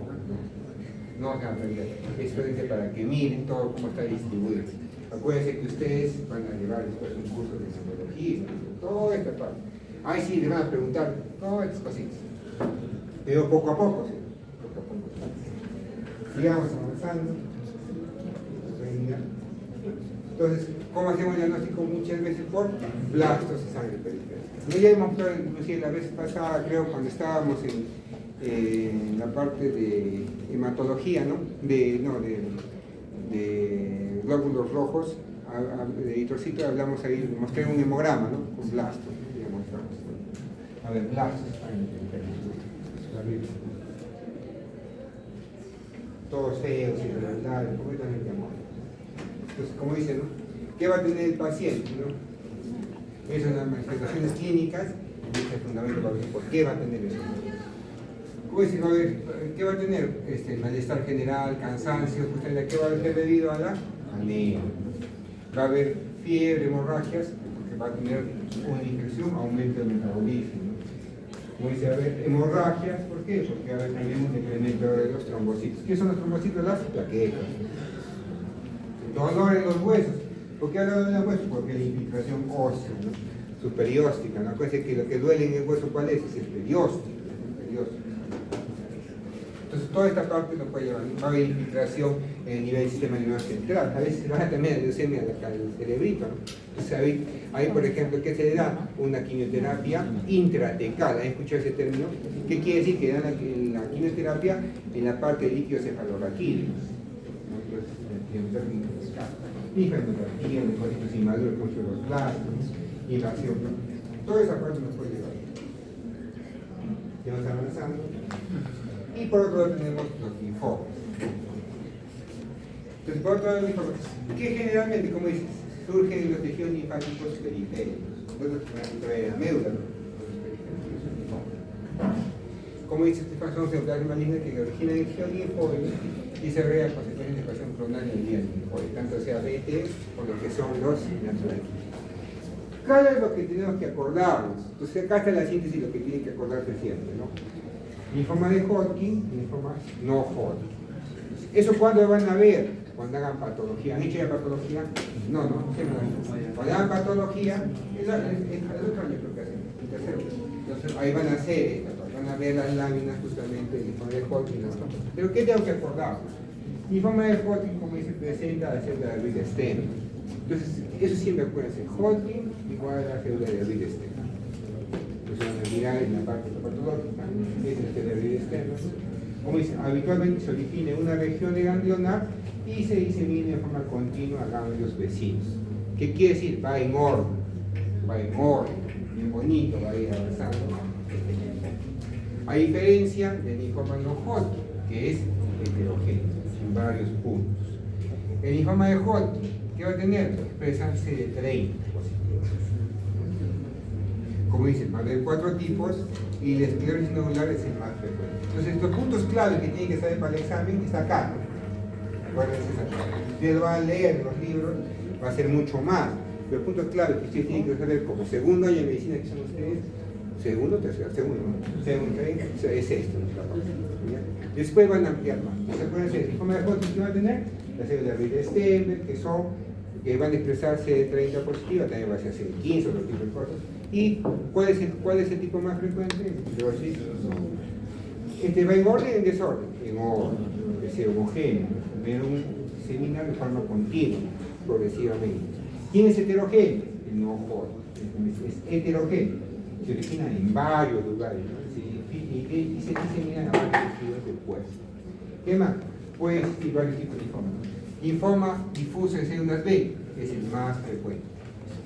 No van a aprender. Es solamente para que miren todo cómo está distribuido. Acuérdense que ustedes van a llevar después un curso de psicología, toda esta parte. Ahí sí les van a preguntar todas estas cositas. Pero poco a poco, ¿sí? Poco a poco. Sigamos avanzando. Entonces, ¿cómo hacemos el diagnóstico? Muchas veces por blastos y sangre periférica. Ya hemos visto, inclusive la vez pasada, creo, cuando estábamos en la parte de hematología, ¿no? De glóbulos rojos, de eritrocitos, hablamos ahí, mostré un hemograma, ¿no? Con blastos, digamos. A ver, blastos, sangre periférica. Todos feos, irregulares, completamente amor. Entonces, como dicen, ¿no? ¿Qué va a tener el paciente? ¿No? Esas son las manifestaciones clínicas, y este es el fundamento para ver por qué va a tener eso. ¿Cómo dicen? A ver, ¿qué va a tener? Malestar general, cansancio, justamente, ¿qué va a ser debido a la anemia? Va a haber fiebre, hemorragias, porque va a tener una infección, aumento del metabolismo. Como dice, a ver, hemorragias, ¿por qué? Porque a ver, también un decremento de los trombocitos. ¿Qué son los trombocitos? Las plaquetas. Dolor en los huesos. ¿Por qué hablo de los huesos? Porque la infiltración ósea, ¿no? Superióstica, ¿no? Acuérdense que lo que duele en el hueso, ¿cuál es? Es el periósteo. Entonces, toda esta parte nos puede llevar. Va a haber infiltración en el nivel del sistema nervioso central. A veces van a tener leucemia del cerebrito, ¿no? Entonces, ahí, por ejemplo, ¿qué se le da? Una quimioterapia intratecal. ¿Han escuchado ese término? ¿Qué quiere decir? Que dan la quimioterapia en la parte del líquido cefalorraquídeo. Hipermetropía, linfocitos inmaduros con los plasmas, invasión, ¿no? Toda esa parte nos puede llevar. Seguimos avanzando. Y por otro lado tenemos los linfomas. Entonces, por otro lado, los linfomas, que generalmente, como dices, surgen en los tejidos linfáticos periféricos. La médula, ¿no? Como dice Stefan, son células malignas que originan el tejido linfóide y se regan consecuencias de expresión clonal en el día linfóide, tanto sea BT o lo que son los naturales. Cada vez lo que tenemos que acordarnos. Entonces, acá está la síntesis de lo que tienen que acordarse siempre, ¿no? Linfoma de Hodgkin, linfoma no Hodgkin. ¿Eso cuándo van a ver? Cuando hagan patología. ¿Han hecho ya patología? No, cuando hagan patología, el otro año creo que hacen, el tercero. Entonces, ahí van a hacer esta, van a ver las láminas justamente del linfoma de Hodgkin. ¿No? Pero ¿qué tengo que acordar? Linfoma de Hodgkin, como dice, presenta la célula de Reed-Stem. Entonces, eso siempre acuérdense, Hodgkin igual a la célula de Reed-Stem. Entonces van a mirar en la parte patológica, es el célula de Reed-Stem. Como dice, habitualmente se origina en una región de ganglionar y se disemina de forma continua a ganglios vecinos. ¿Qué quiere decir? Va en orden, bien bonito, va a ir avanzando. A diferencia del linfoma no Hodgkin, que es heterogéneo, en varios puntos. El linfoma de Hodgkin, ¿qué va a tener? Expresan CD30 positivos. Como dicen, va a haber 4 tipos y la esclerosis nodular es el más frecuente. Entonces, estos puntos clave que tienen que saber para el examen está acá, ¿no? Acuérdense, ustedes lo van a leer en los libros, va a ser mucho más. Pero el punto clave que ustedes tienen que saber como segundo año de medicina que son ustedes, segundo, tercero, es esto. Después van a ampliar más. Entonces, acuérdense, el linfoma de Hodgkin que van a tener, la célula de Reed-Stem, que van a expresarse de 30 positiva, también va a ser 15, otro tipo de cosas. ¿Y cuál es el tipo más frecuente? Esclerosis. Va en orden y en desorden. En orden, es homogéneo, pero se elimina de forma continua, progresivamente. ¿Quién es heterogéneo? El no Hodgkin. Es heterogéneo. Se origina en varios lugares, ¿no? Y se disemina en varios tejidos del cuerpo. ¿Qué más? Pues, y varios tipos de linfoma. Linfoma difuso de células B es el más frecuente.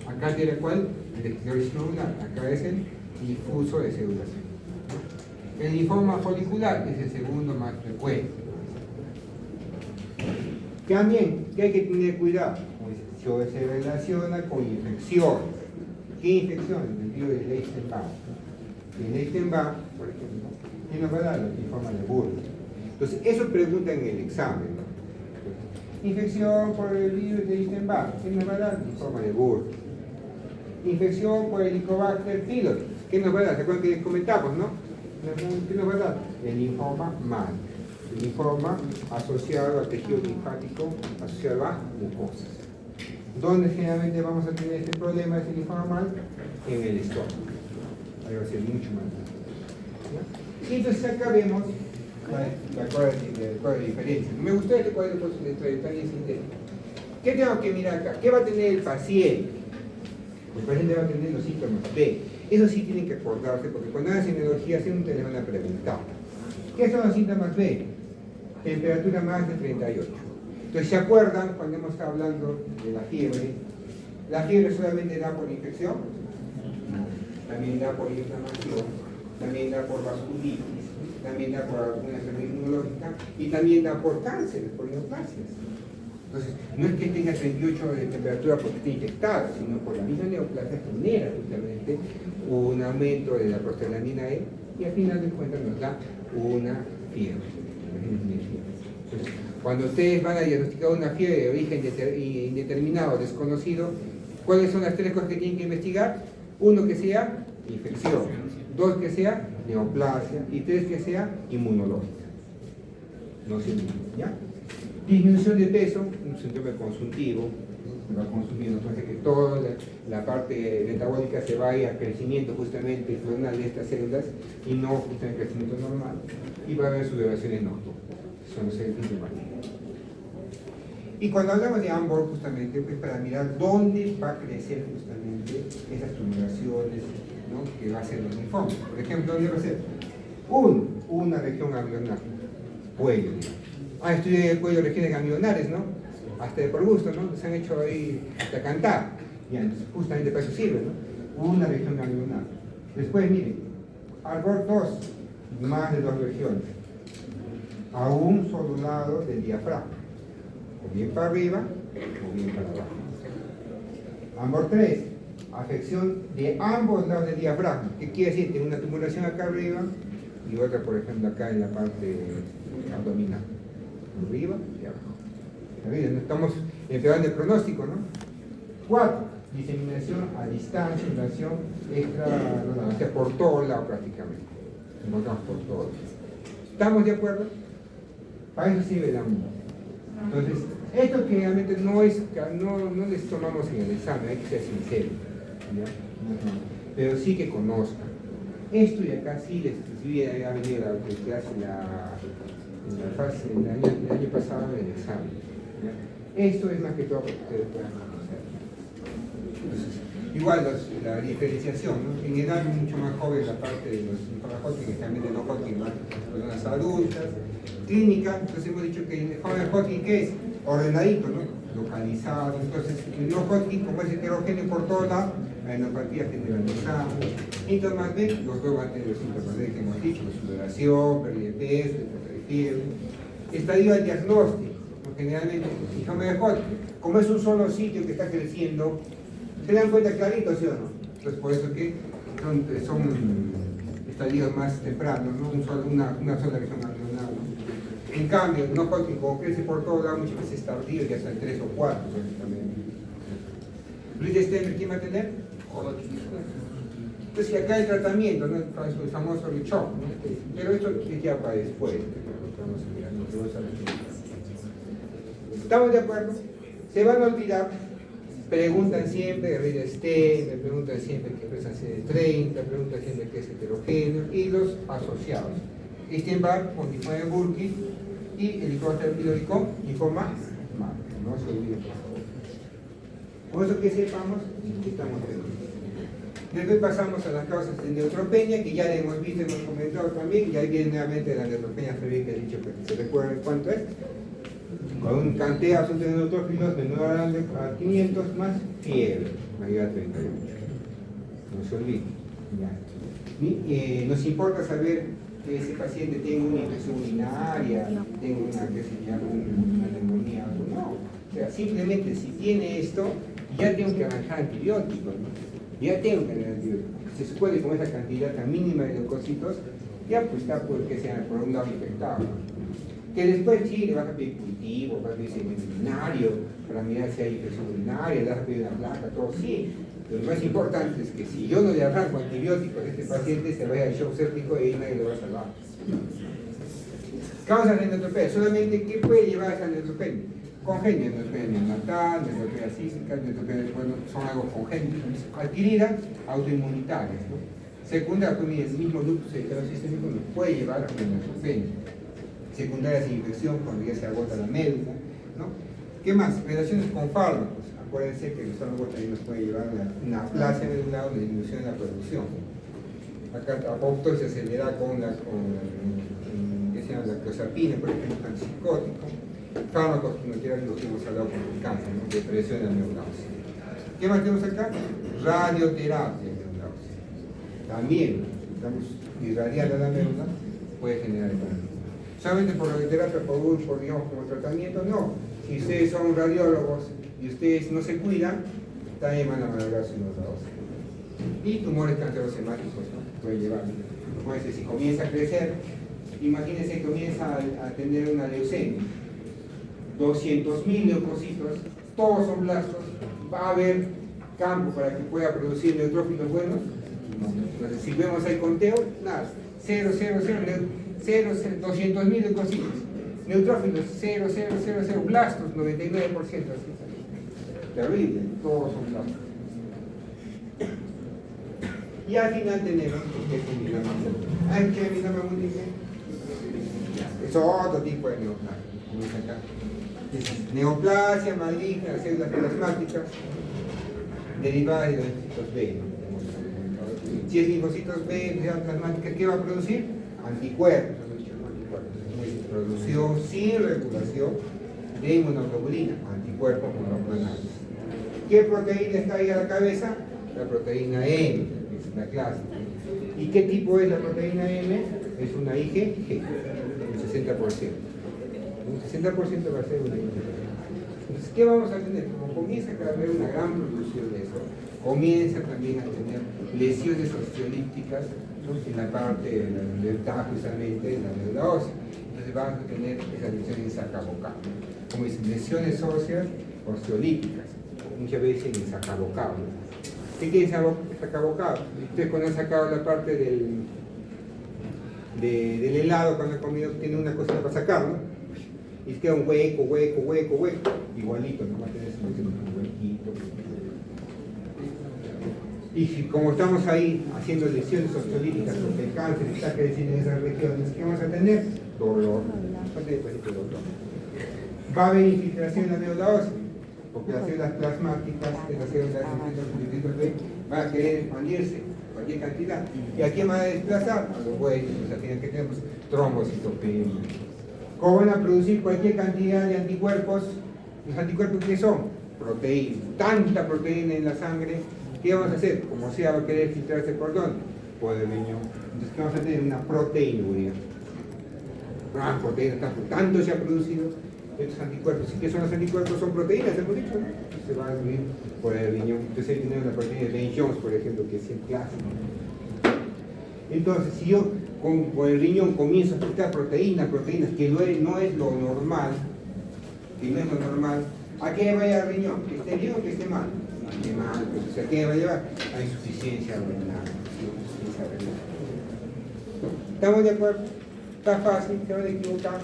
Acá tiene cuál? El esclerosis nodular. Acá es el difuso de células B. El linfoma folicular es el segundo más frecuente. También, ¿qué hay que tener cuidado? Pues, se relaciona con infecciones. ¿Qué infecciones? En el sentido de Epstein-Barr. En Epstein-Barr, por ejemplo, ¿qué nos va a dar? El linfoma de Burgos. Entonces, eso pregunta en el examen, ¿no? Infección por el virus de Epstein-Barr, ¿qué nos va a dar? Linfoma de Burgos. Infección por el Helicobacter pylori, ¿qué nos va a dar? ¿Se acuerdan que les comentamos, no? ¿Qué nos va a dar? El linfoma mal. El linfoma asociado al tejido linfático, asociado a mucosas. ¿Dónde generalmente vamos a tener este problema de linfoma mal? En el estómago. Ahí va a ser mucho más grande. Y entonces acá vemos la cuadra de diferencia. Me gustó este cuadro de trayectoria sintética. ¿Qué tengo que mirar acá? ¿Qué va a tener el paciente? El paciente va a tener los síntomas B. Eso sí tienen que acordarse, porque cuando hagan semiología siempre te le van a preguntar. ¿Qué son los síntomas B? Temperatura más de 38. Entonces, ¿se acuerdan cuando hemos estado hablando de la fiebre? ¿La fiebre solamente da por infección? También da por inflamación, también da por vasculitis, también da por alguna enfermedad inmunológica y también da por cánceres, por neoplasias. Entonces, no es que tenga 38 de temperatura porque esté infectado, sino por la misma neoplasia genera justamente un aumento de la prostaglandina E y al final de cuentas nos da una fiebre. Entonces, cuando ustedes van a diagnosticar una fiebre de origen indeterminado, desconocido, ¿cuáles son las tres cosas que tienen que investigar? Uno, que sea infección, dos, que sea neoplasia y tres, que sea inmunológica. No se olviden, ¿ya? Disminución de peso, un síndrome consuntivo, se va consumiendo, entonces que toda la parte metabólica se vaya a crecimiento justamente clonal de estas células y no justamente crecimiento normal, y va a haber sudoraciones nocturnas, son los síntomas. Y cuando hablamos de Ambor, justamente, es para mirar dónde va a crecer justamente esas tumulaciones, ¿no?, que va a ser los linfomas. Por ejemplo, ¿dónde va a ser? Una región ganglionar, cuello, digamos. Estudié el cuello regiones ganglionares, ¿no? Hasta de por gusto, ¿no? Se han hecho ahí hasta cantar. Y entonces, justamente para eso sirve, ¿no? Una región ganglionar. Después, miren, Arbor 2, más de 2 regiones. A un solo lado del diafragma. O bien para arriba, o bien para abajo. Ambor 3, afección de ambos lados del diafragma. ¿Qué quiere decir? Tiene una tumulación acá arriba y otra, por ejemplo, acá en la parte abdominal. Arriba y abajo. Estamos empeorando el pronóstico, ¿no? 4, diseminación a distancia, invasión extra, o sea, por todo lado prácticamente. Encontramos por todo lado. ¿Estamos de acuerdo? Para eso sirve el Ambor. Entonces, esto que realmente no les tomamos en el examen, hay que ser sincero, ¿ya? Pero sí que conozcan. Esto y acá sí ha venido la clase el año pasado en el examen, ¿ya? Esto es más que todo para que ustedes puedan conocer. Entonces, igual la diferenciación, ¿no? En edad mucho más joven la parte de los Hodgkin, especialmente los Hodgkin, personas adultas. Clínica, entonces hemos dicho que el Hodgkin, ¿qué es? Ordenadito, ¿no? Localizado. Entonces, el Hodgkin, como es heterogéneo por todos lados, la enopatía generalizada. Síntomas B, los dos van a tener los síntomas B que hemos dicho: sudoración, pérdida de peso, de fiebre. Estadio al diagnóstico, generalmente, linfoma de Hodgkin, como es un solo sitio que está creciendo, ¿se dan cuenta clarito, sí o no? Entonces, por eso que son estadios más tempranos, ¿no? Una sola región ganglionar. En cambio, no Hodgkin, como crece por todos lados, muchas veces tardío, ya hasta el 3 o 4, también. Luis Stemmer, ¿quién va a tener? Hodgkin. Entonces, y acá el tratamiento, ¿no? El famoso Richoff, ¿no? Pero esto es ya para después. ¿Estamos de acuerdo? Se van a olvidar, preguntan siempre de Luis Stemmer, preguntan siempre qué es CD30, preguntan siempre qué es heterogéneo, y los asociados. Steinbach con linfoma de Burkitt y el linfoma linfoma mal. No se olviden, por favor. Con eso que sepamos, estamos felices. Después pasamos a las causas de neutropenia, que ya le hemos visto, hemos comentado también, y ahí viene nuevamente la neutropenia febril que he dicho que se recuerden cuánto es. Con un cantidad absoluta de neutrófilos menor a 500 más fiebre, mayor a 38. No se olviden. Nos importa saber que ese paciente tenga una infección urinaria, tenga una neumonía, no. O sea, simplemente si tiene esto, ya tengo que arranjar antibióticos, ¿no? Ya tengo que arranjar antibióticos. Se supone que con esa cantidad tan mínima de leucocitos, ya pues está porque sea por un lado infectado, ¿no? Que después sí, le vas a pedir cultivo, vas a pedir seminario, para mirar si hay infección urinaria, le vas a pedir una placa, todo sí. Lo más importante es que si yo no le arranco antibióticos a este paciente, se vaya al shock séptico y nadie lo va a salvar. Causas de neutropenia. Solamente, ¿qué puede llevar a esa neutropenia? Congénita, neutropenia neonatal, neutropenia cística, neutropenia, bueno, son algo congénitas, adquiridas, autoinmunitarias, ¿no? Secundaria, pues mire, el mismo lupus sistémico nos puede llevar a una neutropenia. Secundarias de infección, cuando ya se agota la médula, ¿no? ¿Qué más? Relaciones con fármacos. Acuérdense que los fármacos también nos pueden llevar a una aplasia medular, una disminución de la producción. Acá apoptosis acelerada con ¿qué se llama? La clozapina, por ejemplo, antipsicótico. Fármacos quimioterápicos que hemos hablado con el cáncer, ¿no? Depresión de la neuralgia. ¿Qué más tenemos acá? Radioterapia de neuralgia. También, estamos irradiando la médula, puede generar el cáncer. ¿Solamente por radioterapia, por digamos, como tratamiento? No. Si ustedes son radiólogos y ustedes no se cuidan, también van a malograr su neuralgia. Y tumores cancerosos hemáticos, ¿no? Puede llevar. Puede ser, si comienza a crecer, imagínense que comienza a tener una leucemia. 200.000 leucocitos, todos son blastos, va a haber campo para que pueda producir neutrófilos buenos. Entonces, si vemos el conteo, nada, 0, 0, 0, 200.000 leucocitos, neutrófilos 0, 0, 0, 0, blastos 99%, terrible, todos son blastos. Y al final tenemos que es un mieloma múltiple. ¿Hay qué mieloma múltiple? Es otro tipo de neoplasia, como dice acá. Es neoplasia maligna de células plasmáticas derivadas de los linfocitos B. Si es linfocitos B, células plasmáticas, ¿qué va a producir? Anticuerpos. Producción sin regulación de inmunoglobulina, anticuerpos monoclonales. ¿Qué proteína está ahí a la cabeza? La proteína M, que es una clásica. ¿Y qué tipo es la proteína M? Es una IgG, el 60%. Un 60% va a ser una IgG. Entonces, ¿qué vamos a tener? Como comienza a haber una gran producción de eso, comienza también a tener lesiones osteolípticas, ¿no? En la parte del tajo, justamente, en la médula ósea. Entonces vamos a tener esas lesiones sacabocales. Como dicen, lesiones óseas osteolíticas, muchas veces en sacabocado. ¿Qué quiere decir sacabocado? Ustedes cuando han sacado la parte del helado, cuando han comido, tiene una cosita para sacarlo, y queda un hueco, igualito, no va a tener un huequito. Y si, como estamos ahí haciendo lesiones osteolíticas porque el cáncer está creciendo en esas regiones, ¿qué vamos a tener? Dolor. Va a haber infiltración en la médula ósea, porque las células plasmáticas de las células B van a querer expandirse cualquier cantidad. ¿Y a quién van a desplazar? A los huesos, al final que tenemos trombocitopenia. ¿Cómo van a producir cualquier cantidad de anticuerpos? ¿Los anticuerpos qué son? Proteínas. Tanta proteína en la sangre. ¿Qué vamos a hacer? Como sea, va a querer filtrarse por dónde? Por el riñón. Entonces, ¿qué vamos a tener? Una proteinuria. Gran proteína, tanto se ha producido estos anticuerpos. ¿Y qué son los anticuerpos? Son proteínas, hemos dicho, ¿no? Se van a subir por el riñón. Entonces, ahí tenemos la proteína de Ben-Jones, por ejemplo, que es el clásico. Entonces, si yo con el riñón comienzo a filtrar proteínas que no es lo normal, ¿a qué va a llevar el riñón? ¿Que esté bien o que esté mal? Que mal, pues, o sea, ¿qué va a llevar? A insuficiencia renal. ¿Estamos de acuerdo? Está fácil, se van a equivocar.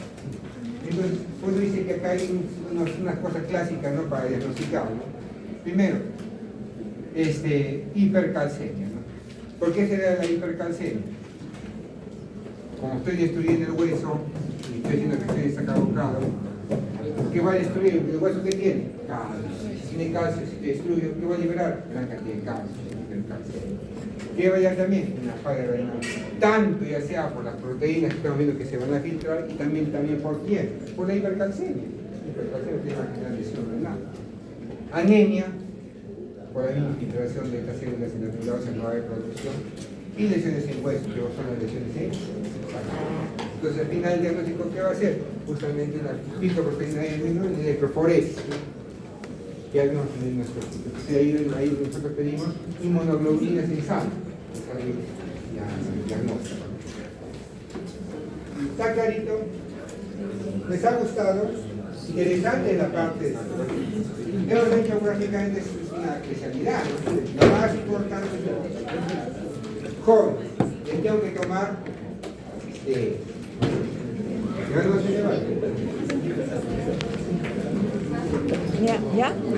Entonces, pues dice que acá hay unas cosas clásicas, ¿no? Para diagnosticar, ¿no? Primero, hipercalcemia, ¿no? ¿Por qué se da la hipercalcemia? Como estoy destruyendo el hueso y estoy haciendo que esté desacabocado, ¿qué va a destruir? ¿El hueso qué tiene? Calcio. Si tiene calcio, si te destruye, ¿qué va a liberar? Gran cantidad de calcio, hipercalcemia. ¿Qué va a llevar también? Una falla renal. Tanto ya sea por las proteínas que estamos viendo que se van a filtrar y también por quién? Por la hipercalcemia. La hipercalcemia tiene una lesión renal. Anemia, por la infiltración de estas células en la médula ósea, no va a haber producción. Y lesiones en hueso, que son las lesiones en sangre. Entonces, al final, el diagnóstico, ¿qué va a hacer? Justamente la lipoproteína M, ¿no? La electroforesis, ¿no? Y ahí vamos a tener nuestro estudio. Entonces, ahí nosotros pedimos inmunoglobulinas en sangre. Ya el diagnóstico. ¿Está clarito? ¿Les ha gustado? Interesante la parte de hemos hecho prácticamente una especialidad, ¿no? Lo más importante es joven, le tengo que tomar ya no se lleva. Ya.